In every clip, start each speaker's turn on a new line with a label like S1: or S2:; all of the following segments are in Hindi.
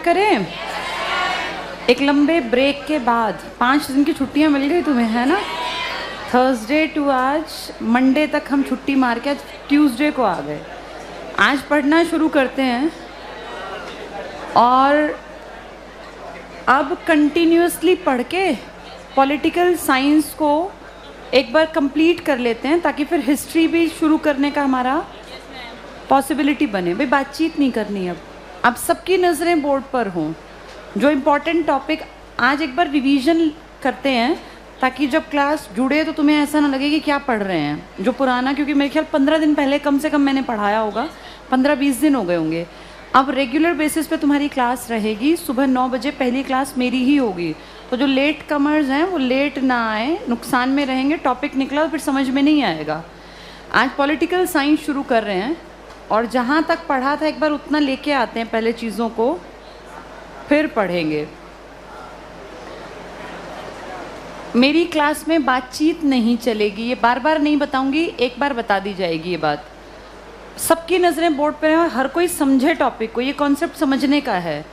S1: करें। एक लंबे ब्रेक के बाद 5 दिन की छुट्टियां मिल गई तुम्हें, है ना। थर्सडे टू आज मंडे तक हम छुट्टी मार के आज ट्यूसडे को आ गए। आज पढ़ना शुरू करते हैं और अब कंटिन्यूसली पढ़ के पॉलिटिकल साइंस को एक बार कंप्लीट कर लेते हैं ताकि फिर हिस्ट्री भी शुरू करने का हमारा पॉसिबिलिटी बने। भाई बातचीत नहीं करनी अब सबकी नज़रें बोर्ड पर हों। जो इम्पोर्टेंट टॉपिक आज एक बार रिवीजन करते हैं ताकि जब क्लास जुड़े तो तुम्हें ऐसा ना लगे कि क्या पढ़ रहे हैं। जो पुराना, क्योंकि मेरे ख्याल 15 दिन पहले कम से कम मैंने पढ़ाया होगा, 15-20 दिन हो गए होंगे। अब रेगुलर बेसिस पे तुम्हारी क्लास रहेगी। सुबह 9 बजे पहली क्लास मेरी ही होगी, तो जो लेट कमर्स हैं वो लेट ना आए, नुकसान में रहेंगे। टॉपिक निकला तो फिर समझ में नहीं आएगा। आज पॉलिटिकल साइंस शुरू कर रहे हैं और जहाँ तक पढ़ा था एक बार उतना लेके आते हैं पहले चीज़ों को, फिर पढ़ेंगे। मेरी क्लास में बातचीत नहीं चलेगी, ये बार बार नहीं बताऊंगी, एक बार बता दी जाएगी ये बात। सबकी नज़रें बोर्ड पर हैं, हर कोई समझे टॉपिक को, ये कॉन्सेप्ट समझने का है।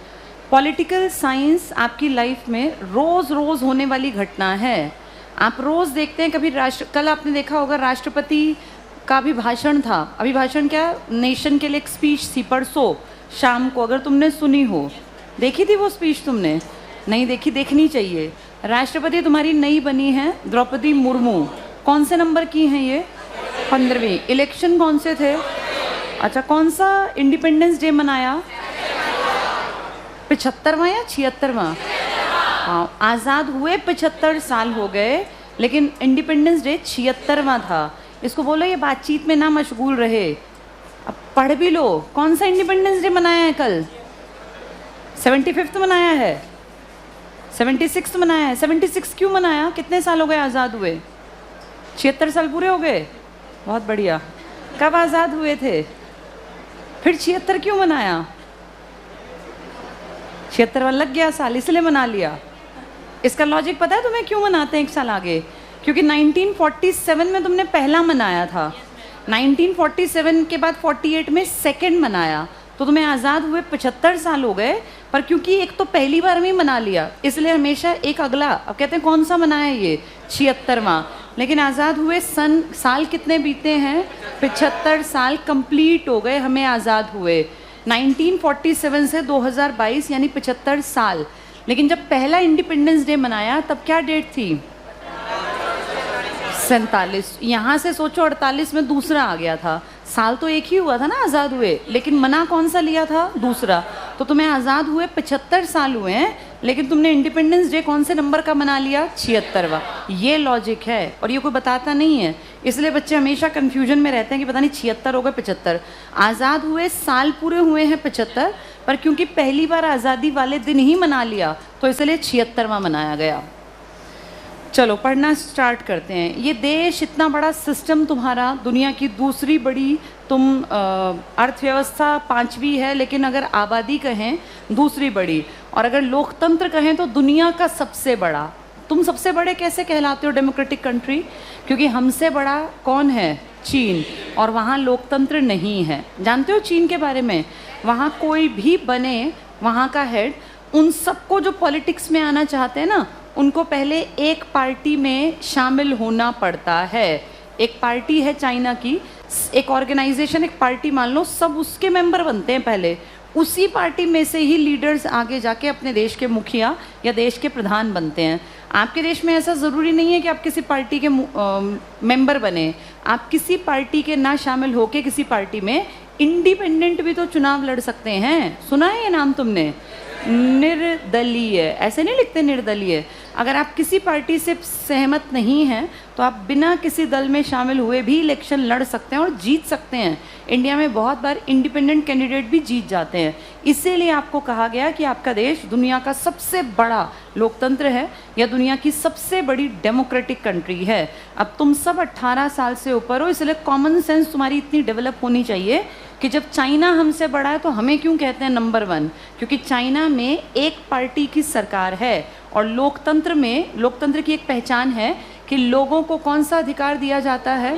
S1: पॉलिटिकल साइंस आपकी लाइफ में रोज़ रोज़ होने वाली घटना है। आप रोज़ देखते हैं, कभी कल आपने देखा होगा राष्ट्रपति का भी भाषण था। अभिभाषण क्या, नेशन के लिए एक स्पीच थी परसों शाम को, अगर तुमने सुनी हो। देखी थी वो स्पीच तुमने? नहीं देखी, देखनी चाहिए। राष्ट्रपति तुम्हारी नई बनी है द्रौपदी मुर्मू। कौन से नंबर की हैं ये? 15वीं। इलेक्शन कौन से थे? अच्छा, कौन सा इंडिपेंडेंस डे मनाया? 75वां या 76वां? हाँ, आज़ाद हुए 75 साल हो गए, लेकिन इंडिपेंडेंस डे 76वां था। इसको बोलो ये बातचीत में ना मशगूल रहे, अब पढ़ भी लो। कौन सा इंडिपेंडेंस डे मनाया है कल? 75th मनाया है, 76th मनाया है। 76 क्यों मनाया? कितने साल हो गए आज़ाद हुए? 76 साल पूरे हो गए। बहुत बढ़िया। कब आज़ाद हुए थे? फिर 76 क्यों मनाया? 76 वाला लग गया साल, इसलिए मना लिया। इसका लॉजिक पता है तुम्हें क्यों मनाते हैं एक साल आगे? क्योंकि 1947 में तुमने पहला मनाया था, 1947 के बाद 48 में सेकंड मनाया, तो तुम्हें आज़ाद हुए 75 साल हो गए। पर क्योंकि एक तो पहली बार में मना लिया, इसलिए हमेशा एक अगला, अब कहते हैं कौन सा मनाया ये? 76वां। लेकिन आज़ाद हुए साल कितने बीते हैं? 75 साल कंप्लीट हो गए हमें आज़ाद हुए। 1947 से 2022 यानी 75 साल। लेकिन जब पहला इंडिपेंडेंस डे मनाया तब क्या डेट थी? 47। यहाँ से सोचो 48 में दूसरा आ गया था। साल तो एक ही हुआ था ना आज़ाद हुए, लेकिन मना कौन सा लिया था? दूसरा। तो तुम्हें आज़ाद हुए 75 साल हुए हैं, लेकिन तुमने इंडिपेंडेंस डे कौन से नंबर का मना लिया? 76वां। ये लॉजिक है और ये कोई बताता नहीं है, इसलिए बच्चे हमेशा कन्फ्यूजन में रहते हैं कि पता नहीं 76 हो गए 75। आज़ाद हुए साल पूरे हुए हैं 75, पर क्योंकि पहली बार आज़ादी वाले दिन ही मना लिया तो इसलिए 76वां मनाया गया। चलो पढ़ना स्टार्ट करते हैं। ये देश इतना बड़ा सिस्टम तुम्हारा, दुनिया की दूसरी बड़ी तुम अर्थव्यवस्था 5वीं है, लेकिन अगर आबादी कहें दूसरी बड़ी, और अगर लोकतंत्र कहें तो दुनिया का सबसे बड़ा। तुम सबसे बड़े कैसे कहलाते हो डेमोक्रेटिक कंट्री? क्योंकि हमसे बड़ा कौन है? चीन, और वहाँ लोकतंत्र नहीं है। जानते हो चीन के बारे में? वहाँ कोई भी बने वहाँ का हेड, उन सबको जो पॉलिटिक्स में आना चाहते हैं ना, उनको पहले एक पार्टी में शामिल होना पड़ता है। एक पार्टी है चाइना की, एक ऑर्गेनाइजेशन, एक पार्टी मान लो, सब उसके मेंबर बनते हैं पहले। उसी पार्टी में से ही लीडर्स आगे जाके अपने देश के मुखिया या देश के प्रधान बनते हैं। आपके देश में ऐसा ज़रूरी नहीं है कि आप किसी पार्टी के मेंबर बने। आप किसी पार्टी के ना शामिल होके किसी पार्टी में इंडिपेंडेंट भी तो चुनाव लड़ सकते हैं। सुना है ये नाम तुमने? निर्दलीय, ऐसे नहीं लिखते निर्दलीय। अगर आप किसी पार्टी से सहमत नहीं हैं तो आप बिना किसी दल में शामिल हुए भी इलेक्शन लड़ सकते हैं और जीत सकते हैं। इंडिया में बहुत बार इंडिपेंडेंट कैंडिडेट भी जीत जाते हैं। इसीलिए आपको कहा गया कि आपका देश दुनिया का सबसे बड़ा लोकतंत्र है या दुनिया की सबसे बड़ी डेमोक्रेटिक कंट्री है। अब तुम सब 18 साल से ऊपर हो, इसलिए कॉमन सेंस तुम्हारी इतनी डेवलप होनी चाहिए कि जब चाइना हमसे बड़ा है तो हमें क्यों कहते हैं नंबर 1? क्योंकि चाइना में एक पार्टी की सरकार है, और लोकतंत्र में, लोकतंत्र की एक पहचान है कि लोगों को कौन सा अधिकार दिया जाता है,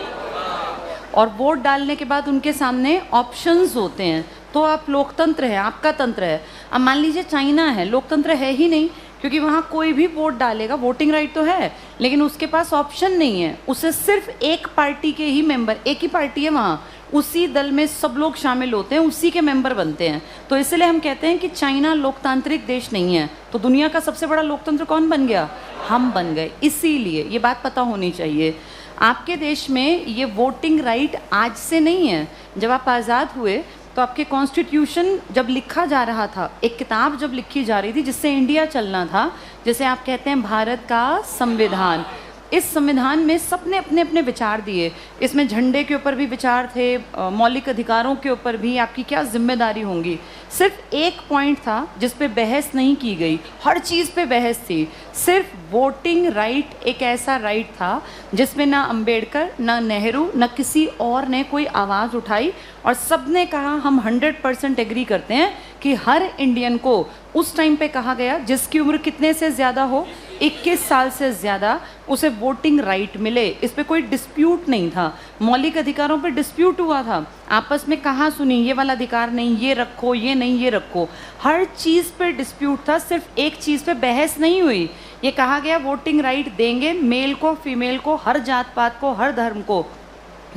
S1: और वोट डालने के बाद उनके सामने ऑप्शंस होते हैं। तो आप लोकतंत्र है, आपका तंत्र है। अब मान लीजिए चाइना है, लोकतंत्र है ही नहीं, क्योंकि वहाँ कोई भी वोट डालेगा, वोटिंग राइट तो है लेकिन उसके पास ऑप्शन नहीं है, उसे सिर्फ एक पार्टी के ही मेंबर, एक ही पार्टी है वहाँ, उसी दल में सब लोग शामिल होते हैं, उसी के मेंबर बनते हैं। तो इसलिए हम कहते हैं कि चाइना लोकतांत्रिक देश नहीं है। तो दुनिया का सबसे बड़ा लोकतंत्र कौन बन गया? हम बन गए। इसीलिए ये बात पता होनी चाहिए। आपके देश में ये वोटिंग राइट आज से नहीं है। जब आप आज़ाद हुए तो आपके कॉन्स्टिट्यूशन जब लिखा जा रहा था, एक किताब जब लिखी जा रही थी जिससे इंडिया चलना था, जैसे आप कहते हैं भारत का संविधान, इस संविधान में सबने अपने अपने विचार दिए। इसमें झंडे के ऊपर भी विचार थे, मौलिक अधिकारों के ऊपर भी आपकी क्या जिम्मेदारी होंगी। सिर्फ एक पॉइंट था जिस पे बहस नहीं की गई, हर चीज़ पे बहस थी। सिर्फ वोटिंग राइट एक ऐसा राइट था जिसमें ना अंबेडकर, ना नेहरू, ना किसी और ने कोई आवाज़ उठाई और सब ने कहा हम 100% एग्री करते हैं कि हर इंडियन को उस टाइम पे कहा गया जिसकी उम्र कितने से ज़्यादा हो, 21 साल से ज़्यादा, उसे वोटिंग राइट मिले। इस पे कोई डिस्प्यूट नहीं था। मौलिक अधिकारों पे डिस्प्यूट हुआ था, आपस में कहाँ सुनी, ये वाला अधिकार नहीं, ये रखो, ये नहीं, ये रखो, हर चीज़ पे डिस्प्यूट था। सिर्फ एक चीज़ पे बहस नहीं हुई, ये कहा गया वोटिंग राइट देंगे मेल को, फीमेल को, हर जात पात को, हर धर्म को।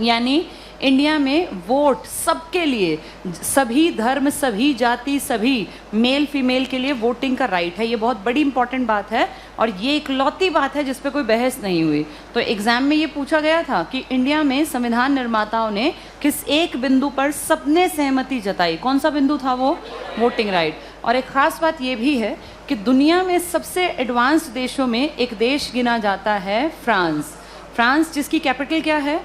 S1: यानी इंडिया में वोट सबके लिए, सभी धर्म, सभी जाति, सभी मेल फीमेल के लिए वोटिंग का राइट है। ये बहुत बड़ी इंपॉर्टेंट बात है और ये इकलौती बात है जिस पे कोई बहस नहीं हुई। तो एग्ज़ाम में ये पूछा गया था कि इंडिया में संविधान निर्माताओं ने किस एक बिंदु पर सबने सहमति जताई, कौन सा बिंदु था वो? Voting right. और एक ख़ास बात ये भी है कि दुनिया में सबसे एडवांस्ड देशों में एक देश गिना जाता है फ्रांस। फ्रांस जिसकी कैपिटल क्या है?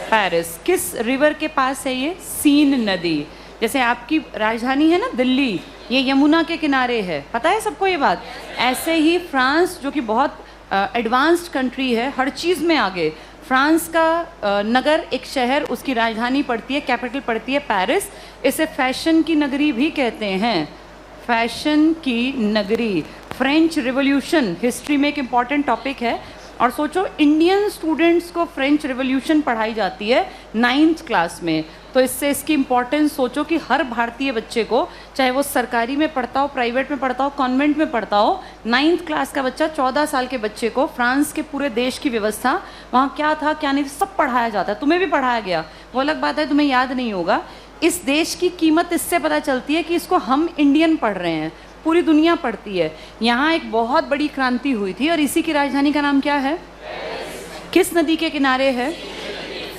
S1: पेरिस। किस रिवर के पास है ये? सीन नदी। जैसे आपकी राजधानी है ना दिल्ली, ये यमुना के किनारे है, पता है सबको ये बात। ऐसे ही फ्रांस जो कि बहुत एडवांस्ड कंट्री है, हर चीज़ में आगे, फ्रांस का नगर, एक शहर, उसकी राजधानी पड़ती है, कैपिटल पड़ती है पेरिस। इसे फैशन की नगरी भी कहते हैं, फैशन की नगरी। फ्रेंच रिवॉल्यूशन हिस्ट्री में एक इम्पॉर्टेंट टॉपिक है। और सोचो इंडियन स्टूडेंट्स को फ्रेंच रिवॉल्यूशन पढ़ाई जाती है 9th क्लास में। तो इससे इसकी इम्पोर्टेंस सोचो कि हर भारतीय बच्चे को, चाहे वो सरकारी में पढ़ता हो, प्राइवेट में पढ़ता हो, कॉन्वेंट में पढ़ता हो, 9th क्लास का बच्चा, 14 साल के बच्चे को फ्रांस के पूरे देश की व्यवस्था, वहाँ क्या था क्या नहीं, सब पढ़ाया जाता है। तुम्हें भी पढ़ाया गया, वो अलग बात है तुम्हें याद नहीं होगा। इस देश की कीमत इससे पता चलती है कि इसको हम इंडियन पढ़ रहे हैं, पूरी दुनिया पढ़ती है। यहाँ एक बहुत बड़ी क्रांति हुई थी और इसी की राजधानी का नाम क्या है? किस नदी के किनारे है?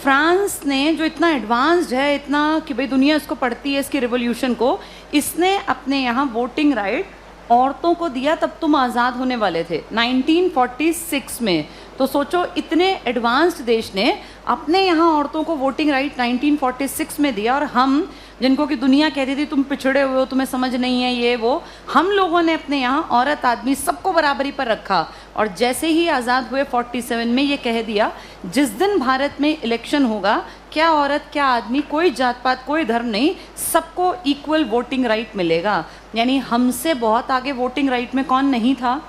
S1: फ्रांस ने जो इतना एडवांस्ड है, इतना कि भाई दुनिया इसको पढ़ती है, इसकी रिवॉल्यूशन को, इसने अपने यहाँ वोटिंग राइट औरतों को दिया। तब तुम आज़ाद होने वाले थे 1946 में। तो सोचो इतने एडवांस्ड देश ने अपने यहाँ औरतों को वोटिंग राइट 1946 में दिया। और हम, जिनको कि दुनिया कहती थी तुम पिछड़े हुए हो, तुम्हें समझ नहीं है, ये वो, हम लोगों ने अपने यहाँ औरत आदमी सबको बराबरी पर रखा। और जैसे ही आज़ाद हुए 47 में, ये कह दिया जिस दिन भारत में इलेक्शन होगा, क्या औरत क्या आदमी, कोई जात पात, कोई धर्म नहीं, सबको इक्वल वोटिंग राइट मिलेगा। यानी हमसे बहुत आगे वोटिंग राइट में कौन नहीं था?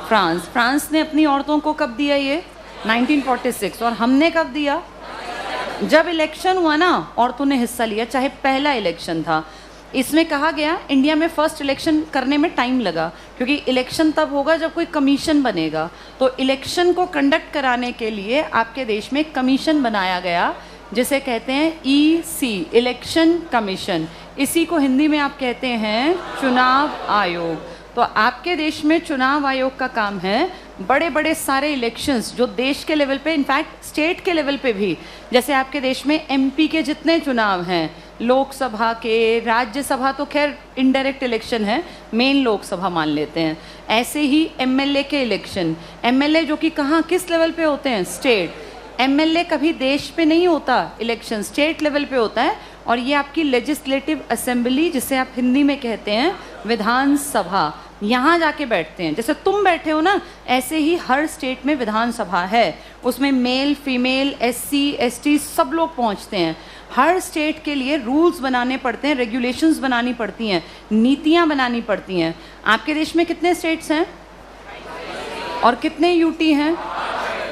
S1: फ्रांस। फ्रांस ने अपनी औरतों को कब दिया ये? 1946। और हमने कब दिया? जब इलेक्शन हुआ ना, औरतों ने हिस्सा लिया, चाहे पहला इलेक्शन था। इसमें कहा गया इंडिया में फर्स्ट इलेक्शन करने में टाइम लगा, क्योंकि इलेक्शन तब होगा जब कोई कमीशन बनेगा। तो इलेक्शन को कंडक्ट कराने के लिए आपके देश में कमीशन बनाया गया, जिसे कहते हैं EC, इलेक्शन कमीशन। इसी को हिंदी में आप कहते हैं चुनाव आयोग। तो आपके देश में चुनाव आयोग का काम है बड़े बड़े सारे इलेक्शंस जो देश के लेवल पे, इनफैक्ट स्टेट के लेवल पे भी, जैसे आपके देश में MP के जितने चुनाव हैं, लोकसभा के, राज्यसभा तो खैर इनडायरेक्ट इलेक्शन है, मेन लोकसभा मान लेते हैं, ऐसे ही MLA के इलेक्शन, MLA जो कि कहाँ, किस लेवल पे होते हैं? स्टेट। MLA कभी देश पे नहीं होता इलेक्शन, स्टेट लेवल पे होता है। और ये आपकी लेजिस्लेटिव असेंबली, जिसे आप हिंदी में कहते हैं विधानसभा, यहाँ जाके बैठते हैं। जैसे तुम बैठे हो ना, ऐसे ही हर स्टेट में विधानसभा है, उसमें मेल फीमेल SC ST सब लोग पहुँचते हैं। हर स्टेट के लिए रूल्स बनाने पड़ते हैं, रेगुलेशंस बनानी पड़ती हैं, नीतियाँ बनानी पड़ती हैं। आपके देश में कितने स्टेट्स हैं और कितने UT हैं?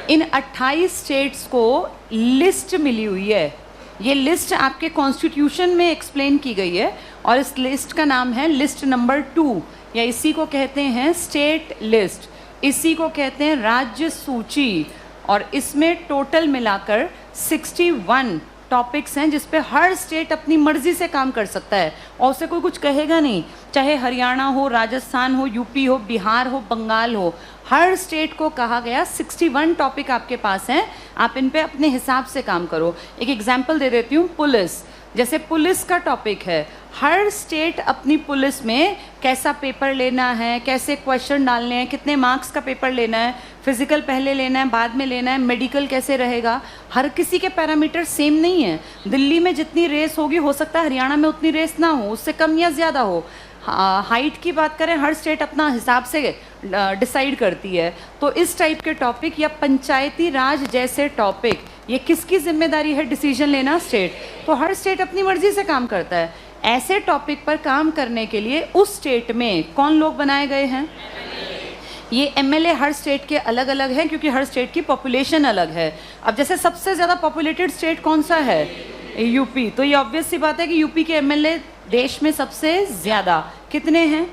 S1: इन 28 स्टेट्स को लिस्ट मिली हुई है, ये लिस्ट आपके कॉन्स्टिट्यूशन में एक्सप्लेन की गई है और इस लिस्ट का नाम है लिस्ट नंबर 2, या इसी को कहते हैं स्टेट लिस्ट, इसी को कहते हैं राज्य सूची। और इसमें टोटल मिलाकर 61 टॉपिक्स हैं जिस पे हर स्टेट अपनी मर्जी से काम कर सकता है और उसे कोई कुछ कहेगा नहीं, चाहे हरियाणा हो, राजस्थान हो, यूपी हो, बिहार हो, बंगाल हो, हर स्टेट को कहा गया 61 टॉपिक आपके पास हैं, आप इन पे अपने हिसाब से काम करो। एक एग्जांपल दे देती हूँ, पुलिस, जैसे पुलिस का टॉपिक है, हर स्टेट अपनी पुलिस में कैसा पेपर लेना है, कैसे क्वेश्चन डालने हैं, कितने मार्क्स का पेपर लेना है, फिजिकल पहले लेना है बाद में लेना है, मेडिकल कैसे रहेगा, हर किसी के पैरामीटर सेम नहीं है। दिल्ली में जितनी रेस होगी हो सकता है हरियाणा में उतनी रेस ना हो, उससे कम या ज़्यादा हो। हाइट की बात करें, हर स्टेट अपना हिसाब से डिसाइड करती है। तो इस टाइप के टॉपिक या पंचायती राज जैसे टॉपिक, ये किसकी जिम्मेदारी है डिसीजन लेना? स्टेट। तो हर स्टेट अपनी मर्जी से काम करता है। ऐसे टॉपिक पर काम करने के लिए उस स्टेट में कौन लोग बनाए गए हैं? ये एमएलए हर स्टेट के अलग अलग हैं क्योंकि हर स्टेट की पॉपुलेशन अलग है। अब जैसे सबसे ज़्यादा पॉपुलेटेड स्टेट कौन सा है? यूपी। तो ये ऑब्वियस सी बात है कि यूपी के एमएलए देश में सबसे ज़्यादा कितने हैं?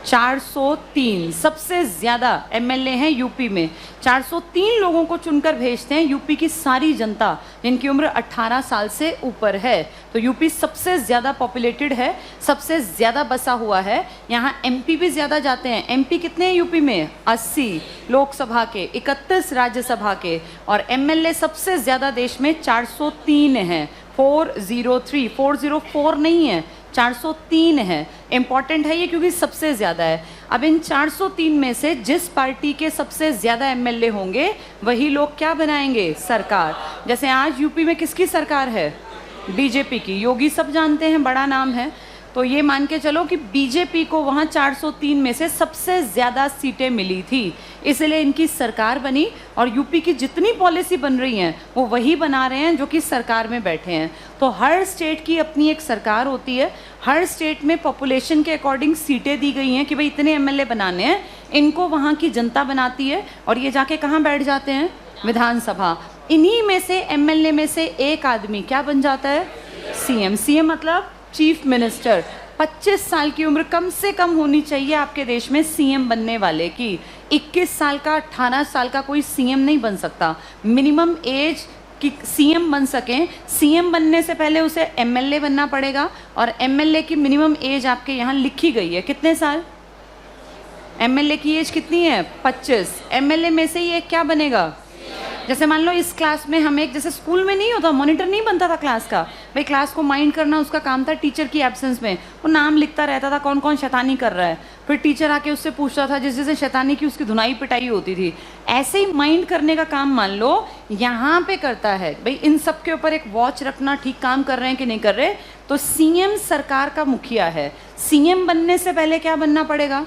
S1: 403 सबसे ज़्यादा एमएलए हैं यूपी में। 403 लोगों को चुनकर भेजते हैं यूपी की सारी जनता जिनकी उम्र 18 साल से ऊपर है। तो यूपी सबसे ज़्यादा पॉपुलेटेड है, सबसे ज़्यादा बसा हुआ है। यहाँ एमपी भी ज़्यादा जाते हैं। एमपी कितने हैं यूपी में? 80 लोकसभा के, 31 राज्यसभा के, और एमएलए सबसे ज़्यादा देश में 403 हैं। 403, 404 नहीं है, 403 है। इम्पॉर्टेंट है ये क्योंकि सबसे ज़्यादा है। अब इन 403 में से जिस पार्टी के सबसे ज़्यादा एमएलए होंगे वही लोग क्या बनाएंगे? सरकार। जैसे आज यूपी में किसकी सरकार है? बीजेपी की। योगी सब जानते हैं, बड़ा नाम है। तो ये मान के चलो कि बीजेपी को वहाँ 403 में से सबसे ज़्यादा सीटें मिली थी, इसलिए इनकी सरकार बनी। और यूपी की जितनी पॉलिसी बन रही हैं वो वही बना रहे हैं जो कि सरकार में बैठे हैं। तो हर स्टेट की अपनी एक सरकार होती है। हर स्टेट में पॉपुलेशन के अकॉर्डिंग सीटें दी गई हैं कि भाई इतने एमएलए बनाने हैं, इनको वहाँ की जनता बनाती है और ये जाके कहाँ बैठ जाते हैं? विधानसभा। इन्हीं में से एमएलए में से एक आदमी क्या बन जाता है? सीएम। सीएम मतलब चीफ मिनिस्टर। 25 साल की उम्र कम से कम होनी चाहिए आपके देश में सीएम बनने वाले की। 21 साल का, 18 साल का कोई सीएम नहीं बन सकता। मिनिमम एज कि सीएम बन सकें, सीएम बनने से पहले उसे एमएलए बनना पड़ेगा। और एमएलए की मिनिमम एज आपके यहाँ लिखी गई है, कितने साल? एमएलए की एज कितनी है? 25। एमएलए में से ये क्या बनेगा? जैसे मान लो इस क्लास में हम एक, जैसे स्कूल में नहीं होता, मॉनिटर नहीं बनता था क्लास का, भाई क्लास को माइंड करना उसका काम था। टीचर की एब्सेंस में वो नाम लिखता रहता था कौन कौन शैतानी कर रहा है, फिर टीचर आके उससे पूछता था, जिस जिसने शैतानी की उसकी धुनाई पिटाई होती थी। ऐसे ही माइंड करने का काम मान लो यहाँ पे करता है, भाई इन सब के ऊपर एक वॉच रखना, ठीक काम कर रहे हैं कि नहीं कर रहे। तो सीएम सरकार का मुखिया है। सीएम बनने से पहले क्या बनना पड़ेगा?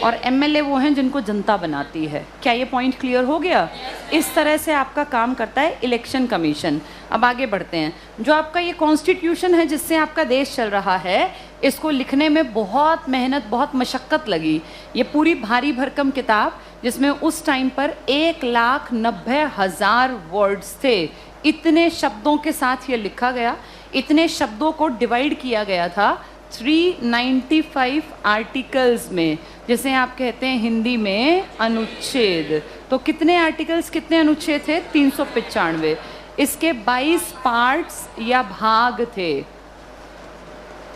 S1: और एमएलए वो हैं जिनको जनता बनाती है। क्या ये पॉइंट क्लियर हो गया? इस तरह से आपका काम करता है इलेक्शन कमीशन। अब आगे बढ़ते हैं। जो आपका ये कॉन्स्टिट्यूशन है जिससे आपका देश चल रहा है, इसको लिखने में बहुत मेहनत, बहुत मशक्क़त लगी। ये पूरी भारी भरकम किताब जिसमें उस टाइम पर 1,90,000 वर्ड्स थे, इतने शब्दों के साथ ये लिखा गया। इतने शब्दों को डिवाइड किया गया था 395 आर्टिकल्स में, जिसे आप कहते हैं हिंदी में अनुच्छेद। तो कितने आर्टिकल्स, कितने अनुच्छेद थे? 395। इसके 22 पार्ट्स या भाग थे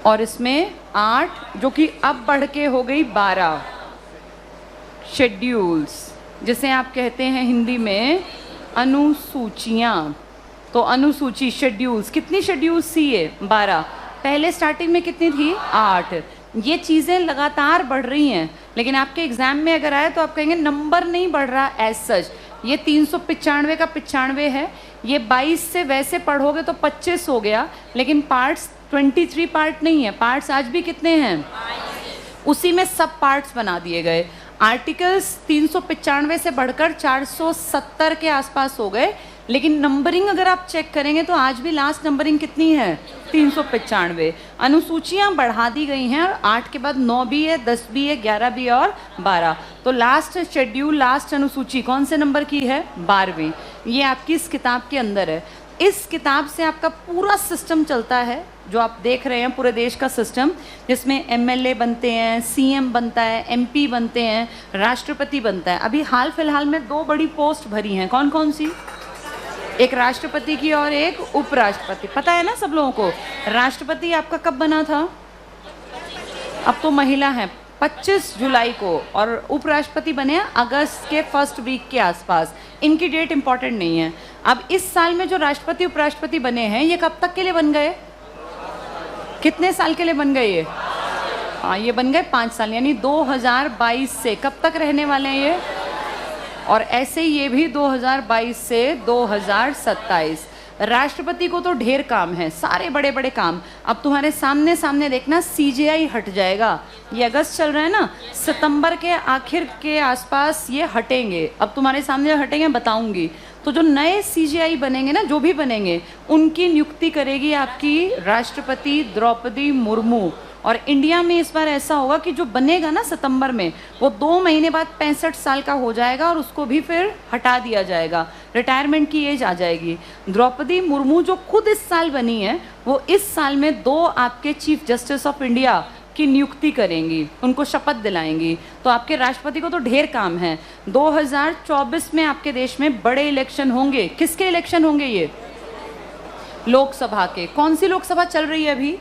S1: और इसमें 8 जो कि अब बढ़ के हो गई 12 शेड्यूल्स, जिसे आप कहते हैं हिंदी में अनुसूचियाँ। तो अनुसूची, शेड्यूल्स, कितनी शेड्यूल्स थी ये? 12। पहले स्टार्टिंग में कितनी थी? 8। ये चीज़ें लगातार बढ़ रही हैं, लेकिन आपके एग्ज़ाम में अगर आए तो आप कहेंगे नंबर नहीं बढ़ रहा एज सच। ये 395 का 95 है, ये 22 से वैसे पढ़ोगे तो 25 हो गया, लेकिन पार्ट्स 23 पार्ट नहीं है। पार्ट्स आज भी कितने हैं? उसी में सब पार्ट्स बना दिए गए। आर्टिकल्स 395 से बढ़कर 470 के आसपास हो गए, लेकिन नंबरिंग अगर आप चेक करेंगे तो आज भी लास्ट नंबरिंग कितनी है? 395। अनुसूचियाँ बढ़ा दी गई हैं और 8 के बाद 9 भी है, 10 भी है, 11 भी है और 12। तो लास्ट शेड्यूल, लास्ट अनुसूची कौन से नंबर की है? 12वीं। ये आपकी इस किताब के अंदर है। इस किताब से आपका पूरा सिस्टम चलता है जो आप देख रहे हैं, पूरे देश का सिस्टम, जिसमें एमएलए बनते हैं, सीएम बनता है, एमपी बनते हैं, राष्ट्रपति बनता है। अभी हाल फिलहाल में 2 बड़ी पोस्ट भरी हैं। कौन कौन सी? एक राष्ट्रपति की और एक उपराष्ट्रपति। पता है ना सब लोगों को? राष्ट्रपति आपका कब बना था? अब तो महिला है, 25 जुलाई को, और उपराष्ट्रपति बने अगस्त के फर्स्ट वीक के आसपास। इनकी डेट इंपॉर्टेंट नहीं है। अब इस साल में जो राष्ट्रपति उपराष्ट्रपति बने हैं, ये कब तक के लिए बन गए? कितने साल के लिए बन गए ये? हाँ, ये बन गए 5 साल, यानी 2022 से। कब तक रहने वाले हैं ये? और ऐसे ये भी 2022 से 2027। राष्ट्रपति को तो ढेर काम है, सारे बड़े बड़े काम। अब तुम्हारे सामने सामने देखना, सीजेआई हट जाएगा। ये अगस्त चल रहा है ना, सितंबर के आखिर के आसपास ये हटेंगे। अब तुम्हारे सामने हटेंगे, बताऊंगी। तो जो नए सीजेआई बनेंगे ना, जो भी बनेंगे, उनकी नियुक्ति करेगी आपकी राष्ट्रपति द्रौपदी मुर्मू। और इंडिया में इस बार ऐसा होगा कि जो बनेगा ना सितंबर में, वो 2 महीने बाद 65 साल का हो जाएगा और उसको भी फिर हटा दिया जाएगा, रिटायरमेंट की एज आ जाएगी। द्रौपदी मुर्मू जो खुद इस साल बनी है, वो इस साल में 2 आपके चीफ जस्टिस ऑफ इंडिया की नियुक्ति करेंगी, उनको शपथ दिलाएंगी। तो आपके राष्ट्रपति को तो ढेर काम है। 2024 में आपके देश में बड़े इलेक्शन होंगे। किसके इलेक्शन होंगे ये? लोकसभा के। कौन सी लोकसभा चल रही है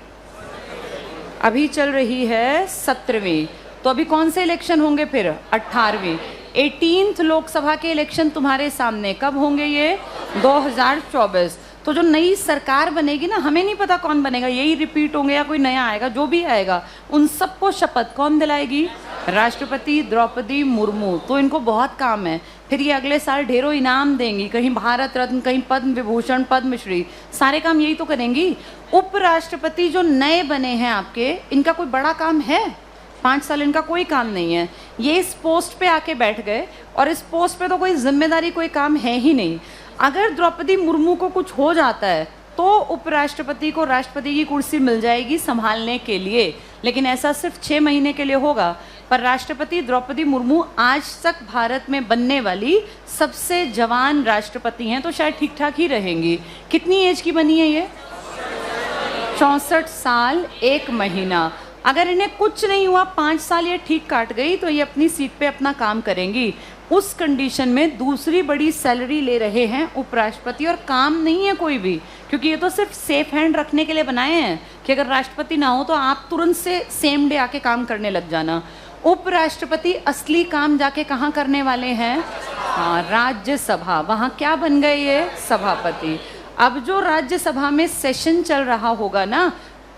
S1: अभी चल रही है 17वीं। तो अभी कौन से इलेक्शन होंगे फिर? 18वीं। 18th लोकसभा के इलेक्शन तुम्हारे सामने। कब होंगे ये? 2024। तो जो नई सरकार बनेगी ना, हमें नहीं पता कौन बनेगा, यही रिपीट होंगे या कोई नया आएगा, जो भी आएगा उन सबको शपथ कौन दिलाएगी? राष्ट्रपति द्रौपदी मुर्मू। तो इनको बहुत काम है। फिर ये अगले साल ढेरों इनाम देंगी, कहीं भारत रत्न, कहीं पद्म विभूषण, पद्मश्री, सारे काम यही तो करेंगी। उपराष्ट्रपति जो नए बने हैं आपके, इनका कोई बड़ा काम है? 5 साल इनका कोई काम नहीं है। ये इस पोस्ट पे आके बैठ गए और इस पोस्ट पे तो कोई जिम्मेदारी, कोई काम है ही नहीं। अगर द्रौपदी मुर्मू को कुछ हो जाता है तो उपराष्ट्रपति को राष्ट्रपति की कुर्सी मिल जाएगी संभालने के लिए, लेकिन ऐसा सिर्फ 6 महीने के लिए होगा। पर राष्ट्रपति द्रौपदी मुर्मू आज तक भारत में बनने वाली सबसे जवान राष्ट्रपति हैं, तो शायद ठीक ठाक ही रहेंगी। कितनी एज की बनी है ये? 64 साल 1 महीना। अगर इन्हें कुछ नहीं हुआ, 5 साल ये ठीक काट गई, तो ये अपनी सीट पे अपना काम करेंगी। उस कंडीशन में दूसरी बड़ी सैलरी ले रहे हैं उपराष्ट्रपति, और काम नहीं है कोई भी, क्योंकि ये तो सिर्फ सेफ हैंड रखने के लिए बनाए हैं कि अगर राष्ट्रपति ना हो तो आप तुरंत से सेम डे आके काम करने लग जाना। उपराष्ट्रपति असली काम जाके कहाँ करने वाले हैं? हाँ, राज्यसभा। वहाँ क्या बन गए ये? सभापति। अब जो राज्यसभा में सेशन चल रहा होगा ना,